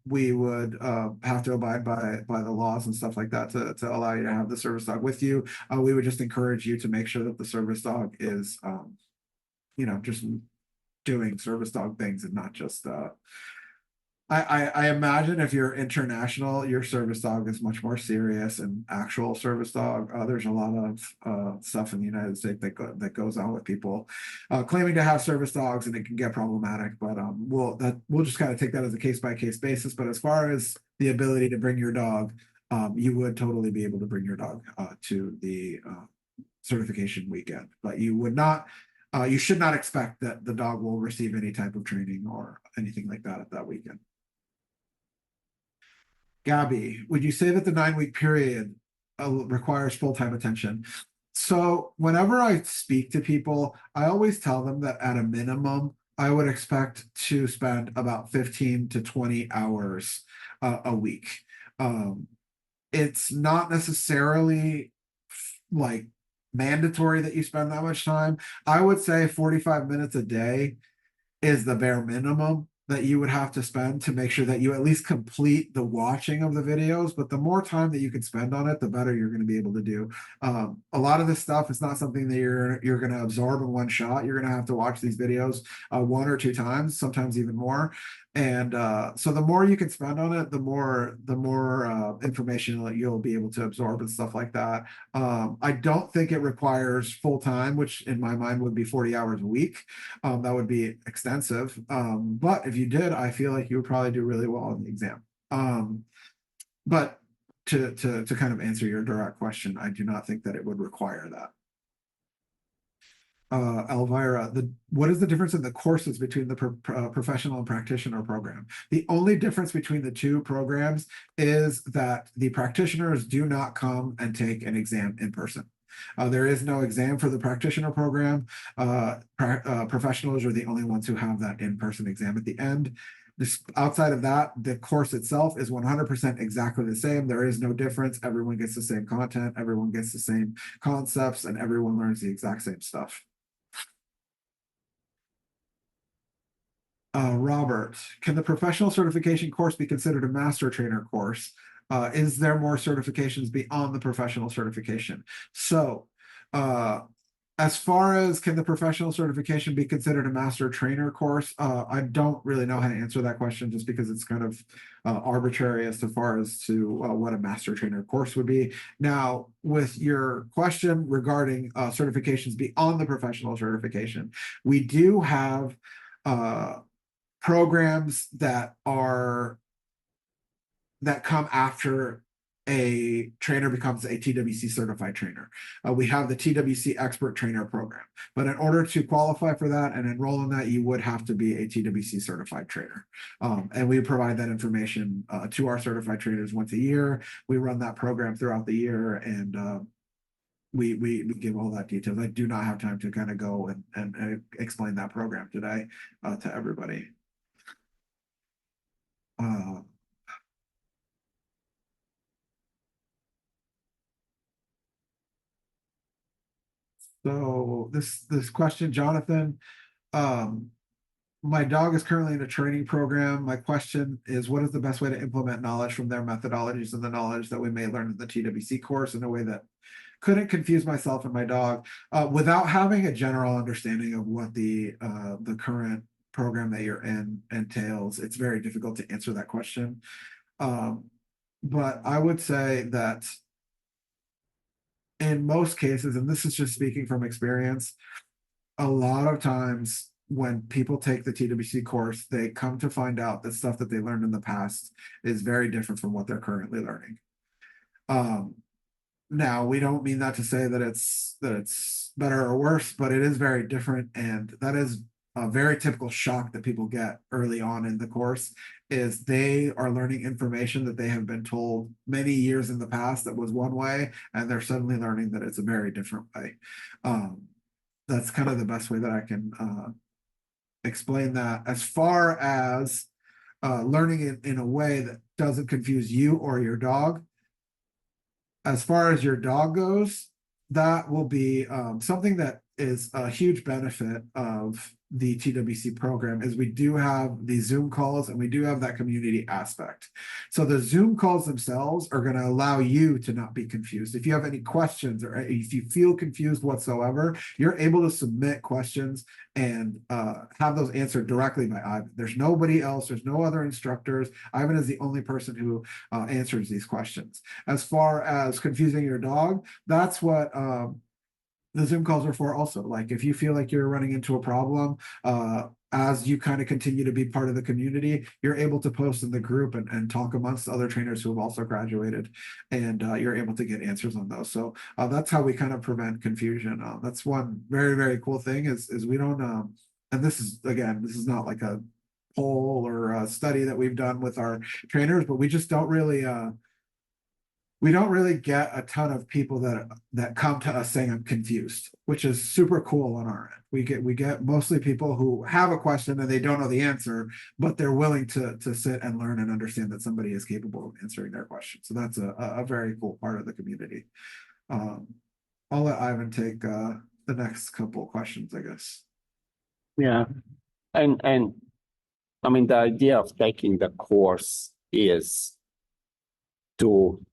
we would have to abide by the laws and stuff like that to allow you to have the service dog with you. We would just encourage you to make sure that the service dog is, just doing service dog things and not just I imagine if you're international, your service dog is much more serious and actual service dog. There's a lot of stuff in the United States that goes on with people claiming to have service dogs, and it can get problematic. But we'll just kind of take that as a case by case basis. But as far as the ability to bring your dog, you would totally be able to bring your dog to the certification weekend, but you would not. You should not expect that the dog will receive any type of training or anything like that at that weekend. Gabby, would you say that the 9-week period requires full-time attention? So whenever I speak to people, I always tell them that at a minimum, I would expect to spend about 15 to 20 hours a week. It's not necessarily like mandatory that you spend that much time. I would say 45 minutes a day is the bare minimum that you would have to spend to make sure that you at least complete the watching of the videos. But the more time that you can spend on it, the better you're going to be able to do. A lot of this stuff is not something that you're going to absorb in one shot. You're going to have to watch these videos one or two times, sometimes even more. And so the more you can spend on it, the more information that you'll be able to absorb and stuff like that. I don't think it requires full time, which in my mind would be 40 hours a week. That would be extensive. But if you did, I feel like you would probably do really well on the exam. But to kind of answer your direct question, I do not think that it would require that. Elvira, what is the difference in the courses between the professional and practitioner program? The only difference between the two programs is that the practitioners do not come and take an exam in person. There is no exam for the practitioner program. Professionals are the only ones who have that in-person exam at the end. Outside of that, the course itself is 100% exactly the same. There is no difference. Everyone gets the same content, everyone gets the same concepts, and everyone learns the exact same stuff. Robert, can the professional certification course be considered a master trainer course? Is there more certifications beyond the professional certification? So, as far as can the professional certification be considered a master trainer course, I don't really know how to answer that question just because it's kind of arbitrary as far as to what a master trainer course would be. Now, with your question regarding certifications beyond the professional certification, we do have programs that come after a trainer becomes a TWC certified trainer. We have the TWC expert trainer program, but in order to qualify for that and enroll in that, you would have to be a TWC certified trainer. And we provide that information to our certified trainers once a year. We run that program throughout the year, and we give all that details. I do not have time to kind of go and explain that program today to everybody. So this question, Jonathan, my dog is currently in a training program. My question is, what is the best way to implement knowledge from their methodologies and the knowledge that we may learn in the TWC course in a way that couldn't confuse myself and my dog without having a general understanding of what the current program that you're in entails? It's very difficult to answer that question. But I would say that in most cases, and this is just speaking from experience, a lot of times when people take the TWC course, they come to find out that stuff that they learned in the past is very different from what they're currently learning. Now, we don't mean that to say that it's better or worse, but it is very different, and that is a very typical shock that people get early on in the course. Is they are learning information that they have been told many years in the past that was one way, and they're suddenly learning that it's a very different way. That's kind of the best way that I can explain that. As far as learning it in a way that doesn't confuse you or your dog, as far as your dog goes, that will be something that is a huge benefit of the TWC program is we do have the Zoom calls and we do have that community aspect. So the Zoom calls themselves are going to allow you to not be confused. If you have any questions or if you feel confused whatsoever, you're able to submit questions and have those answered directly by Ivan. There's nobody else. There's no other instructors. Ivan is the only person who answers these questions. As far as confusing your dog, that's what the Zoom calls are for also. Like if you feel like you're running into a problem, as you kind of continue to be part of the community, you're able to post in the group and talk amongst other trainers who have also graduated, and you're able to get answers on those. So that's how we kind of prevent confusion. That's one very, very cool thing is we don't, and this is, again, this is not like a poll or a study that we've done with our trainers, but we just don't really, we don't really get a ton of people that come to us saying I'm confused, which is super cool on our end. We get mostly people who have a question and they don't know the answer, but they're willing to sit and learn and understand that somebody is capable of answering their question. So that's a very cool part of the community. I'll let Ivan take the next couple of questions, I guess. Yeah, and I mean, the idea of taking the course is to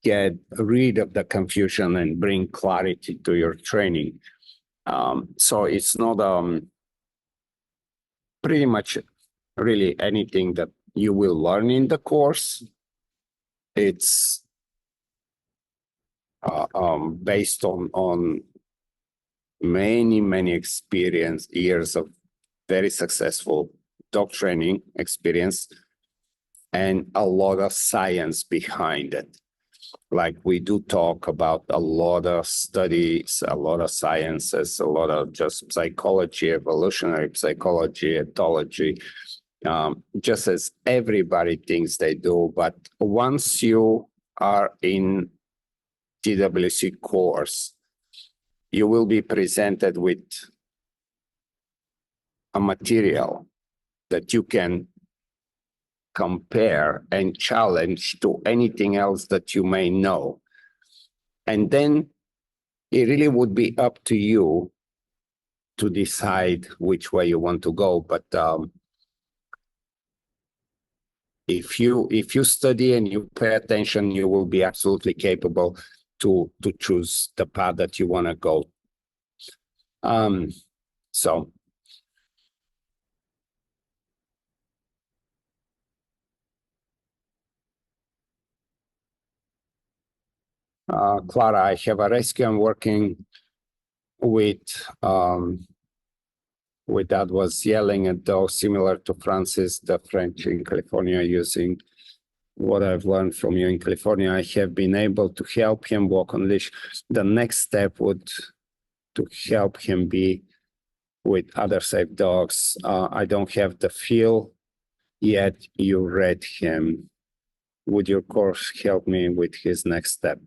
get rid of the confusion and bring clarity to your training. So it's not pretty much really anything that you will learn in the course. It's based on many years of very successful dog training experience and a lot of science behind it. Like we do talk about a lot of studies, a lot of sciences, a lot of just psychology, evolutionary psychology, ethology, just as everybody thinks they do. But once you are in TWC course, you will be presented with a material that you can compare and challenge to anything else that you may know. And then it really would be up to you to decide which way you want to go. But if you study and you pay attention, you will be absolutely capable to choose the path that you want to go. So Clara, I have a rescue I'm working with that was yelling at dogs, similar to Francis, the French in California, using what I've learned from you in California. I have been able to help him walk on leash. The next step would to help him be with other safe dogs. I don't have the feel yet. You read him. Would your course help me with his next step?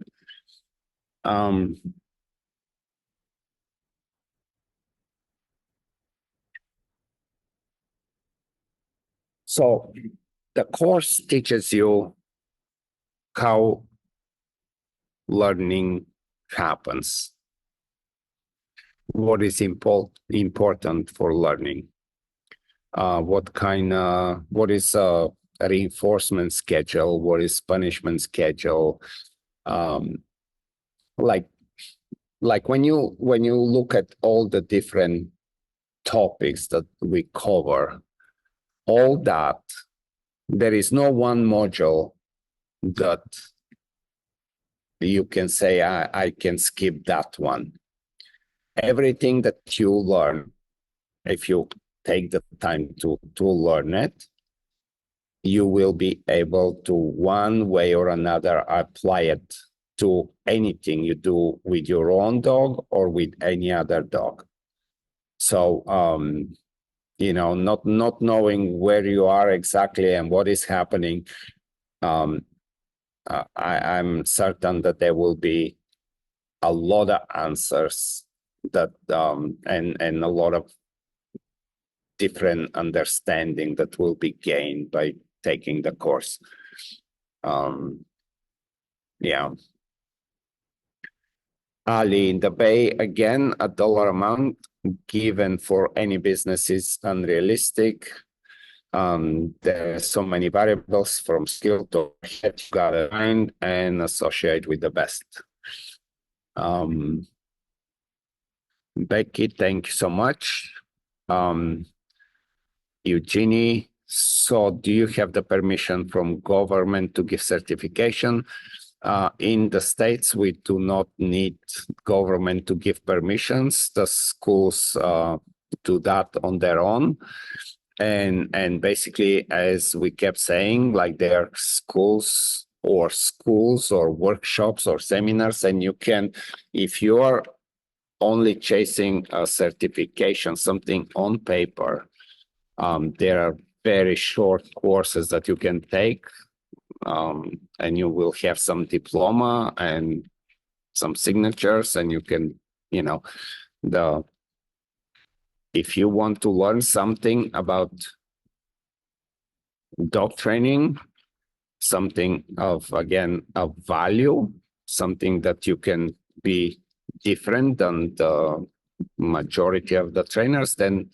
So the course teaches you how learning happens, what is important for learning, what is a reinforcement schedule, what is punishment schedule. Like when you look at all the different topics that we cover, all that, there is no one module that you can say, I can skip that one. Everything that you learn, if you take the time to learn it, you will be able to, one way or another, apply it to anything you do with your own dog or with any other dog. So, not knowing where you are exactly and what is happening, I'm certain that there will be a lot of answers that and a lot of different understanding that will be gained by taking the course. Yeah. Ali, in the Bay, again, $1 amount given for any business is unrealistic. There are so many variables from skill to head you gotta find and associate with the best. Becky, thank you so much. Eugenie, so do you have the permission from government to give certification? In the States, we do not need government to give permissions. The schools do that on their own. And basically, as we kept saying, like there are schools or workshops or seminars, and you can, if you are only chasing a certification, something on paper, there are very short courses that you can take, and you will have some diploma and some signatures, and you can, if you want to learn something about dog training, something of value, something that you can be different than the majority of the trainers, then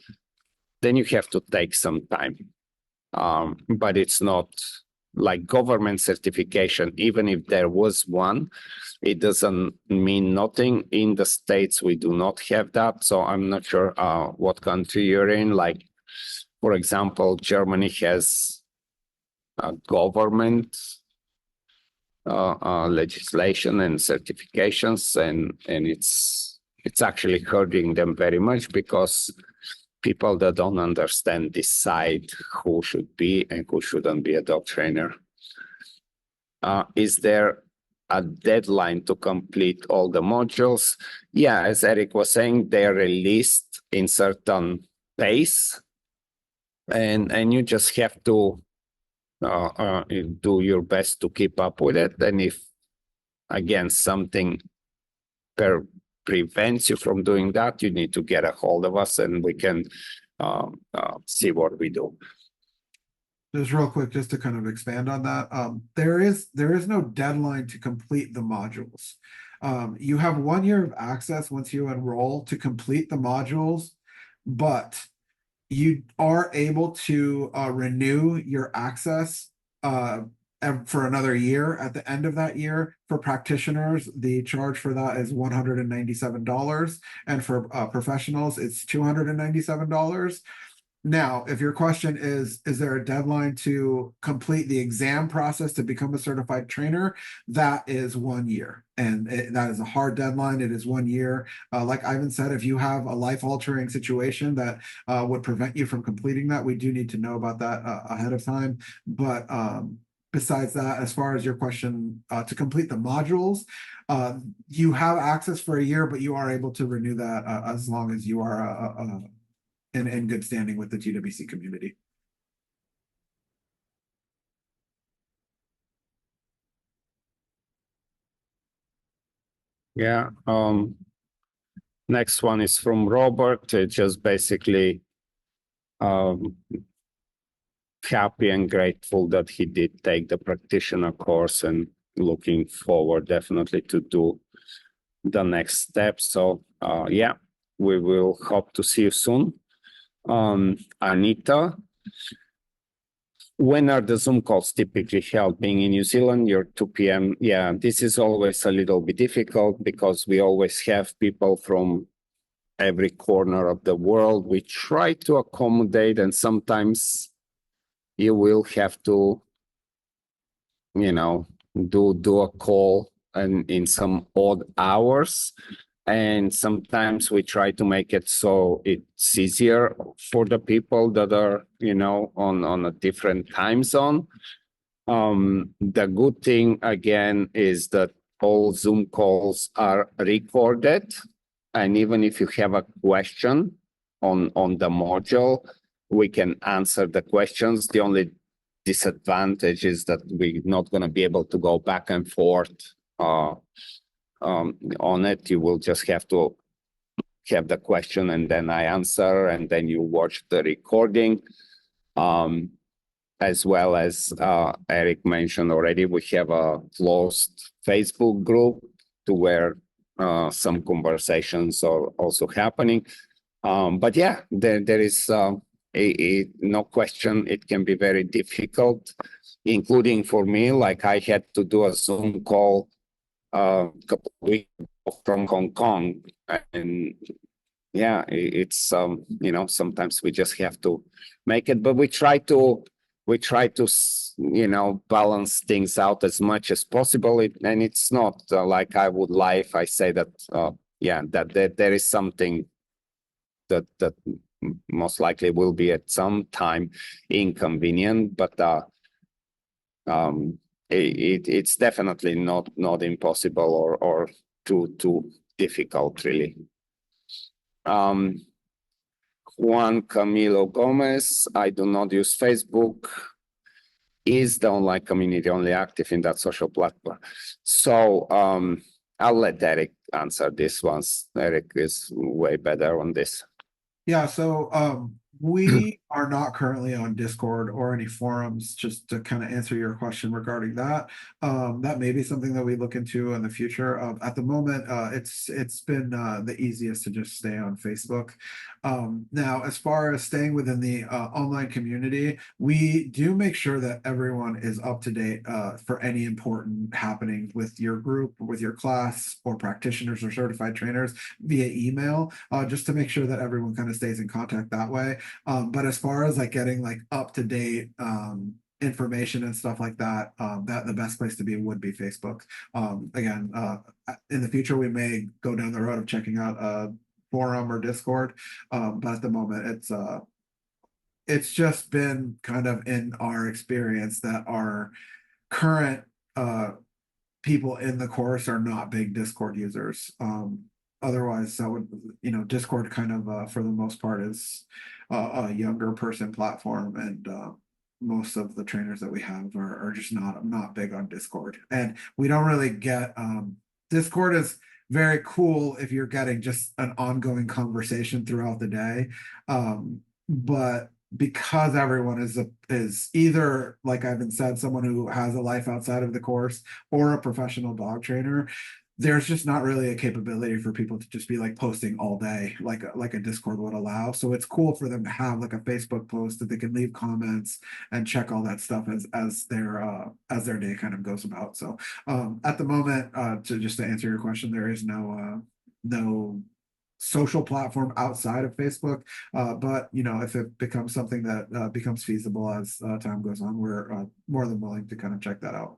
you have to take some time. But it's not like government certification. Even if there was one, it doesn't mean nothing. In the States, we do not have that. So I'm not sure what country you're in. Like, for example, Germany has government legislation and certifications, and it's actually hurting them very much, because people that don't understand decide who should be and who shouldn't be a dog trainer. Is there a deadline to complete all the modules? Yeah, as Eric was saying, they're released in certain pace, and you just have to do your best to keep up with it. And if, again, something prevents you from doing that, you need to get a hold of us, and we can see what we do. Just real quick, just to kind of expand on that, there is no deadline to complete the modules. You have 1 year of access once you enroll to complete the modules, but you are able to renew your access for another year. At the end of that year, for practitioners, the charge for that is $197, and for professionals, it's $297. Now, if your question is there a deadline to complete the exam process to become a certified trainer? That is 1 year, and that is a hard deadline. It is 1 year. Like Ivan said, if you have a life-altering situation that would prevent you from completing that, we do need to know about that ahead of time. But besides that, as far as your question, to complete the modules, you have access for a year, but you are able to renew that as long as you are in good standing with the TWC community. Yeah. Next one is from Robert. It's just basically happy and grateful that he did take the practitioner course, and looking forward definitely to do the next step. So yeah, we will hope to see you soon. Anita, when are the Zoom calls typically held? Being in New Zealand, you're 2 p.m. Yeah, this is always a little bit difficult, because we always have people from every corner of the world. We try to accommodate, and sometimes you will have to, do a call and in some odd hours. And sometimes we try to make it so it's easier for the people that are, on a different time zone. The good thing, again, is that all Zoom calls are recorded. And even if you have a question on the module, we can answer the questions. The only disadvantage is that we're not going to be able to go back and forth on it. You will just have to have the question, and then I answer, and then you watch the recording. As well as Eric mentioned already, we have a closed Facebook group to where some conversations are also happening. But yeah, there is no question, it can be very difficult, including for me. Like, I had to do a Zoom call a couple of weeks from Hong Kong, and yeah, it's sometimes we just have to make it, but we try to balance things out as much as possible. And it's not like I would lie if I say that that there is something that most likely will be at some time inconvenient, but it's definitely not impossible or too difficult, really. Juan Camilo Gomez, I do not use Facebook. is the online community only active in that social platform? So I'll let Eric answer this once. Eric is way better on this. Yeah, so we are not currently on Discord or any forums, just to kind of answer your question regarding that. That may be something that we look into in the future. At the moment, it's been the easiest to just stay on Facebook. Now, as far as staying within the online community, we do make sure that everyone is up to date for any important happening with your group, with your class, or practitioners or certified trainers via email, just to make sure that everyone kind of stays in contact that way. But as far as like getting like up to date information and stuff like that, that the best place to be would be Facebook. Again, in the future, we may go down the road of checking out a forum or Discord, but at the moment, it's just been kind of in our experience that our current people in the course are not big Discord users. Otherwise, that would, Discord kind of, for the most part, is a younger person platform, and most of the trainers that we have are just not big on Discord. And we don't really get, Discord is very cool if you're getting just an ongoing conversation throughout the day. But because everyone is either, like Ivan said, someone who has a life outside of the course or a professional dog trainer, there's just not really a capability for people to just be like posting all day like a Discord would allow. So it's cool for them to have like a Facebook post that they can leave comments and check all that stuff as their day kind of goes about. So at the moment, to answer your question, there is no social platform outside of Facebook. But if it becomes something that becomes feasible as time goes on, we're more than willing to kind of check that out.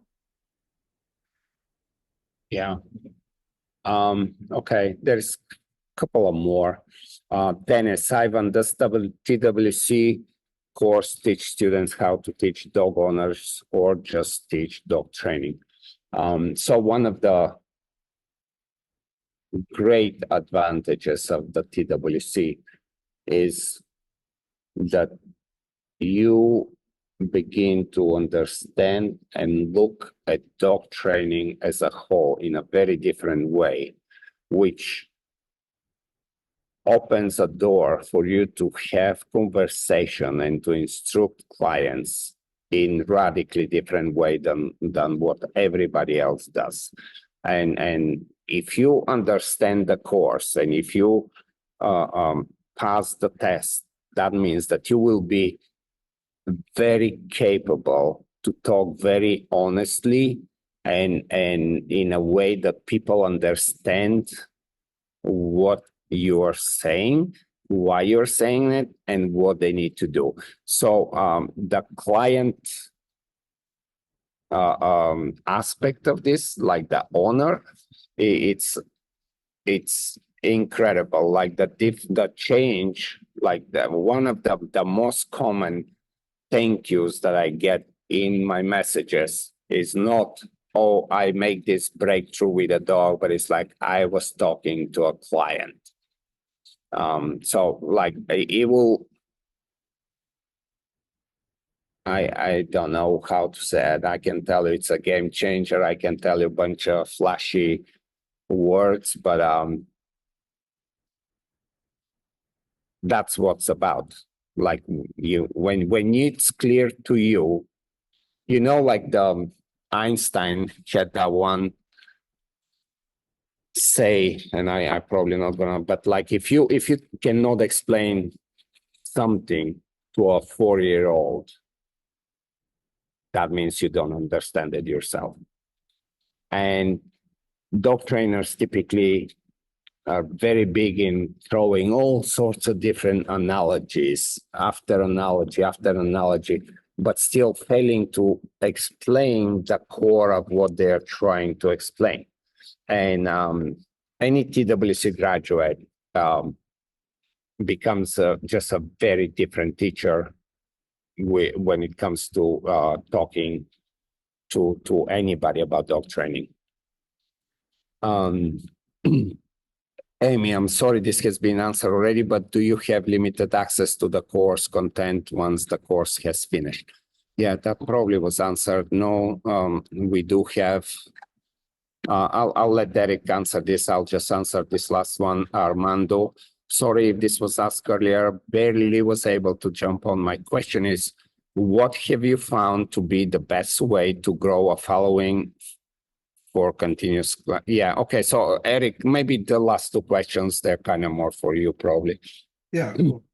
Yeah. Okay, there's a couple of more. Dennis, Ivan, does TWC course teach students how to teach dog owners or just teach dog training? So one of the great advantages of the TWC is that you begin to understand and look at dog training as a whole in a very different way, which opens a door for you to have conversation and to instruct clients in radically different way than what everybody else does. And if you understand the course and if you pass the test, that means that you will be very capable to talk very honestly and in a way that people understand what you are saying, why you're saying it, and what they need to do. So the client aspect of this, like the owner, it's incredible. Like the change, like one of the most common thank yous that I get in my messages is not, oh, I make this breakthrough with a dog, but it's like I was talking to a client. So like it will, I don't know how to say it. I can tell you it's a game changer. I can tell you a bunch of flashy words, but that's what's about. Like when it's clear to you, like the Einstein had that one say, and I probably not gonna, but like if you cannot explain something to a 4-year-old, that means you don't understand it yourself. And dog trainers typically are very big in throwing all sorts of different analogies after analogy after analogy, but still failing to explain the core of what they're trying to explain. And any TWC graduate becomes just a very different teacher when it comes to talking to anybody about dog training. Amy, I'm sorry this has been answered already, but do you have limited access to the course content once the course has finished? Yeah, that probably was answered. No, we do have. I'll let Derek answer this. I'll just answer this last one. Armando, sorry if this was asked earlier. Barely was able to jump on. My question is, what have you found to be the best way to grow a following for continuous? Yeah. Okay. So Eric, maybe the last two questions, they're kind of more for you, probably. Yeah, cool.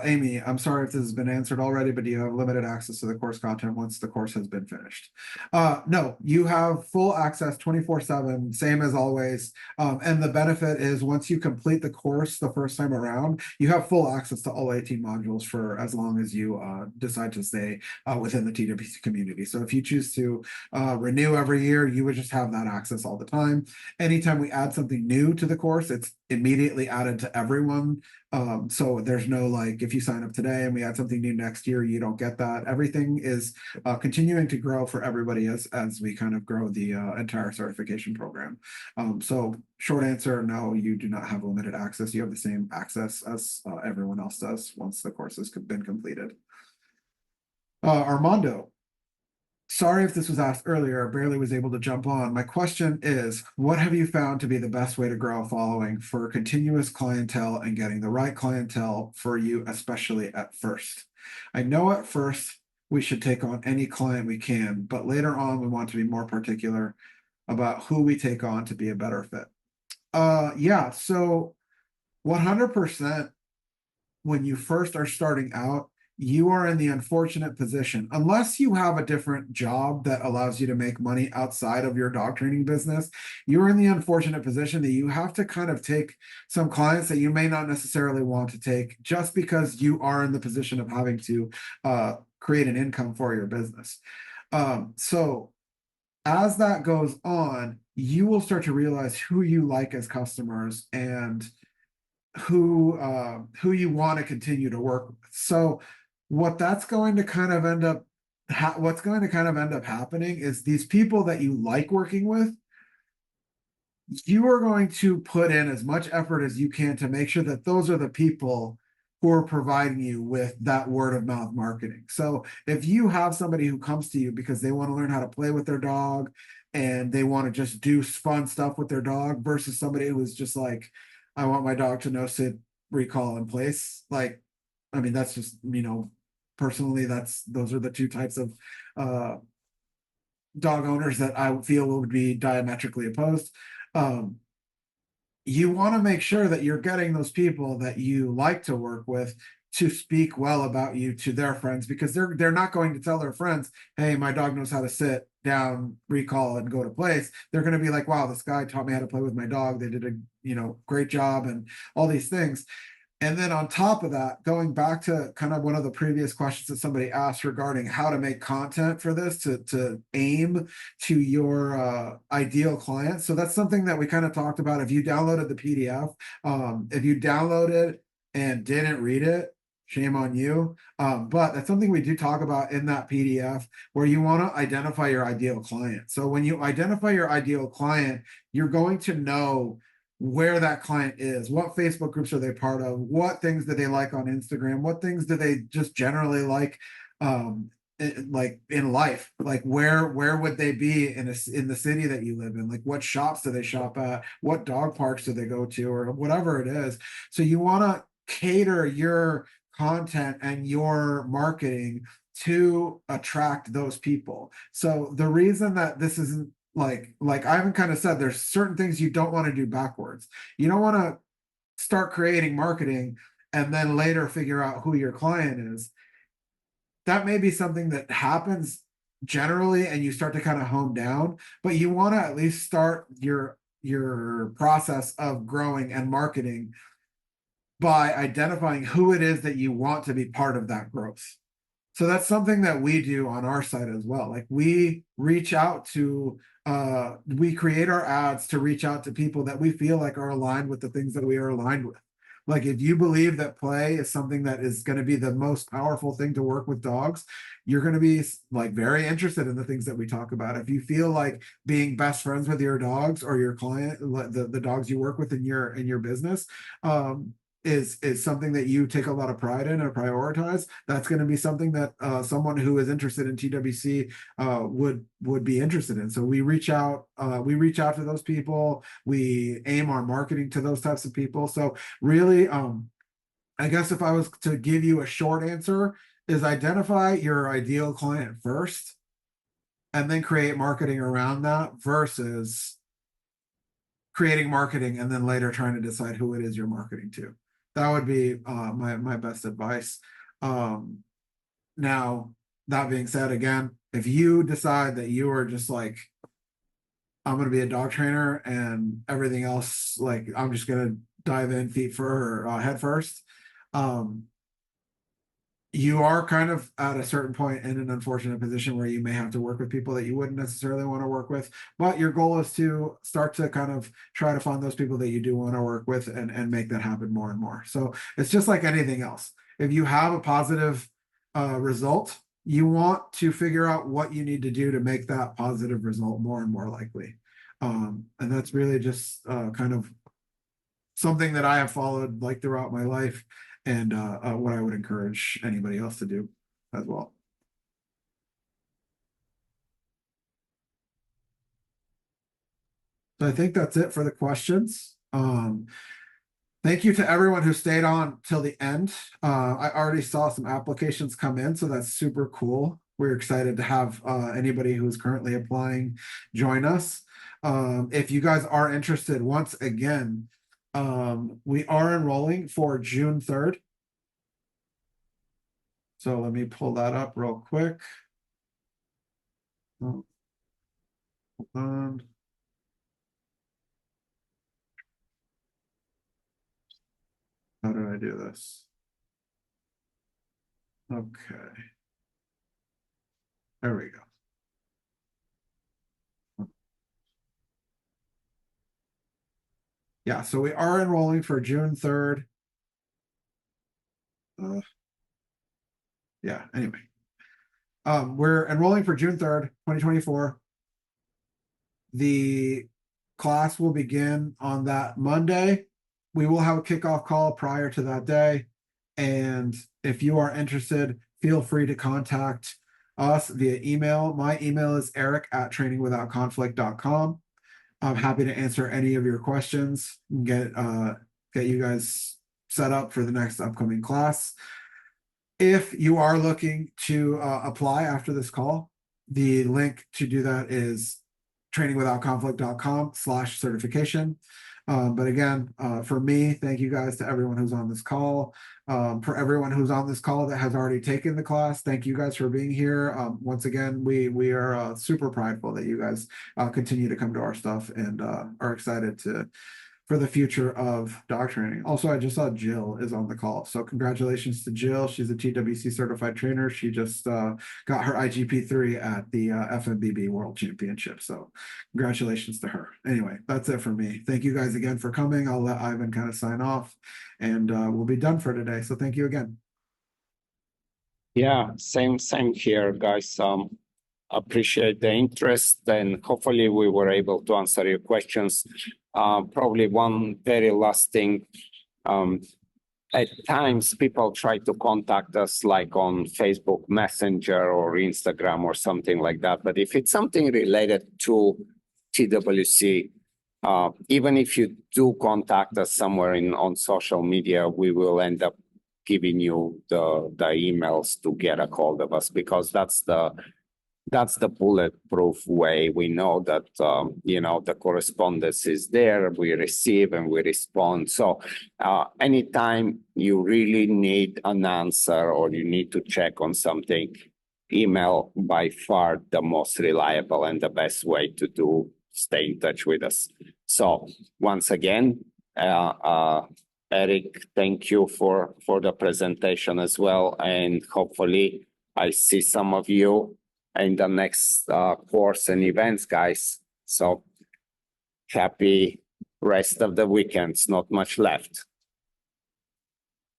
Amy, I'm sorry if this has been answered already, but do you have limited access to the course content once the course has been finished? No, you have full access 24/7, same as always. And the benefit is once you complete the course the first time around, you have full access to all 18 modules for as long as you decide to stay within the TWC community. So if you choose to renew every year, you would just have that access all the time. Anytime we add something new to the course, it's immediately added to everyone. So there's no like, if you sign up today and we add something new next year, you don't get that. Everything is continuing to grow for everybody as we kind of grow the entire certification program. So short answer, no, you do not have limited access. You have the same access as everyone else does once the course has been completed. Armando, sorry if this was asked earlier, I barely was able to jump on. My question is, what have you found to be the best way to grow a following for continuous clientele and getting the right clientele for you, especially at first? I know at first we should take on any client we can, but later on we want to be more particular about who we take on to be a better fit. Yeah, so 100% when you first are starting out, you are in the unfortunate position, unless you have a different job that allows you to make money outside of your dog training business, you're in the unfortunate position that you have to kind of take some clients that you may not necessarily want to take just because you are in the position of having to create an income for your business. So as that goes on, you will start to realize who you like as customers and who you want to continue to work with. So what that's going to kind of end up what's going to kind of end up happening is these people that you like working with, you are going to put in as much effort as you can to make sure that those are the people who are providing you with that word of mouth marketing. So if you have somebody who comes to you because they want to learn how to play with their dog and they want to just do fun stuff with their dog versus somebody who is just like, I want my dog to know, sit, recall, and place. Like, I mean, that's just, personally, those are the two types of dog owners that I feel would be diametrically opposed. You want to make sure that you're getting those people that you like to work with to speak well about you to their friends, because they're not going to tell their friends, hey, my dog knows how to sit down, recall, and go to place. They're going to be like, wow, this guy taught me how to play with my dog. They did a great job and all these things. And then on top of that, going back to kind of one of the previous questions that somebody asked regarding how to make content for this to aim to your ideal client. So that's something that we kind of talked about. If you downloaded the PDF, if you downloaded and didn't read it, shame on you. But that's something we do talk about in that PDF, where you want to identify your ideal client. So when you identify your ideal client, you're going to know where that client is, what Facebook groups are they part of, what things do they like on Instagram, what things do they just generally like in life, like where would they be in the city that you live in, like what shops do they shop at, what dog parks do they go to, or whatever it is. So you want to cater your content and your marketing to attract those people. So the reason that this isn't like I haven't kind of said, there's certain things you don't want to do backwards. You don't want to start creating marketing and then later figure out who your client is. That may be something that happens generally and you start to kind of hone down, but you want to at least start your process of growing and marketing by identifying who it is that you want to be part of that growth. So that's something that we do on our side as well. Like we reach out to we create our ads to reach out to people that we feel like are aligned with the things that we are aligned with. Like if you believe that play is something that is going to be the most powerful thing to work with dogs, you're going to be like very interested in the things that we talk about. If you feel like being best friends with your dogs or your client, the dogs you work with in your business, is something that you take a lot of pride in or prioritize, that's going to be something that someone who is interested in TWC would be interested in. So we reach out to those people. We aim our marketing to those types of people. So really, I guess if I was to give you a short answer, is identify your ideal client first and then create marketing around that versus creating marketing and then later trying to decide who it is you're marketing to. That would be my best advice. Now, that being said, again, if you decide that you are just like, I'm going to be a dog trainer and everything else, like I'm just going to dive in head first. You are kind of at a certain point in an unfortunate position where you may have to work with people that you wouldn't necessarily want to work with, but your goal is to start to kind of try to find those people that you do want to work with and make that happen more and more. So it's just like anything else. If you have a positive result, you want to figure out what you need to do to make that positive result more and more likely. And that's really just kind of something that I have followed like throughout my life, and what I would encourage anybody else to do as well. So I think that's it for the questions. Thank you to everyone who stayed on till the end. I already saw some applications come in, so that's super cool. We're excited to have anybody who's currently applying join us. If you guys are interested, once again, we are enrolling for June 3rd. So let me pull that up real quick. Oh, hold on. How did I do this? Okay. There we go. Yeah, so we are enrolling for June 3rd. Yeah, anyway. We're enrolling for June 3rd, 2024. The class will begin on that Monday. We will have a kickoff call prior to that day. And if you are interested, feel free to contact us via email. My email is eric@trainingwithoutconflict.com. I'm happy to answer any of your questions and get you guys set up for the next upcoming class. If you are looking to apply after this call, the link to do that is trainingwithoutconflict.com/certification. But again, for me, thank you guys to everyone who's on this call. For everyone who's on this call that has already taken the class, thank you guys for being here. Once again, we are super prideful that you guys continue to come to our stuff and are excited for the future of dog training. Also, I just saw Jill is on the call. So congratulations to Jill. She's a TWC certified trainer. She just got her IGP3 at the FMBB World Championship. So congratulations to her. Anyway, that's it for me. Thank you guys again for coming. I'll let Ivan kind of sign off and we'll be done for today. So thank you again. Yeah, same here, guys. Appreciate the interest, and hopefully we were able to answer your questions. Probably one very last thing. At times people try to contact us like on Facebook Messenger or Instagram or something like that. But if it's something related to TWC, even if you do contact us somewhere on social media, we will end up giving you the emails to get a hold of us, because that's the bulletproof way. We know that, the correspondence is there, we receive and we respond. So anytime you really need an answer or you need to check on something, email by far the most reliable and the best way to stay in touch with us. So once again, Eric, thank you for the presentation as well. And hopefully I see some of you in the next course and events, guys. So happy rest of the weekends, not much left.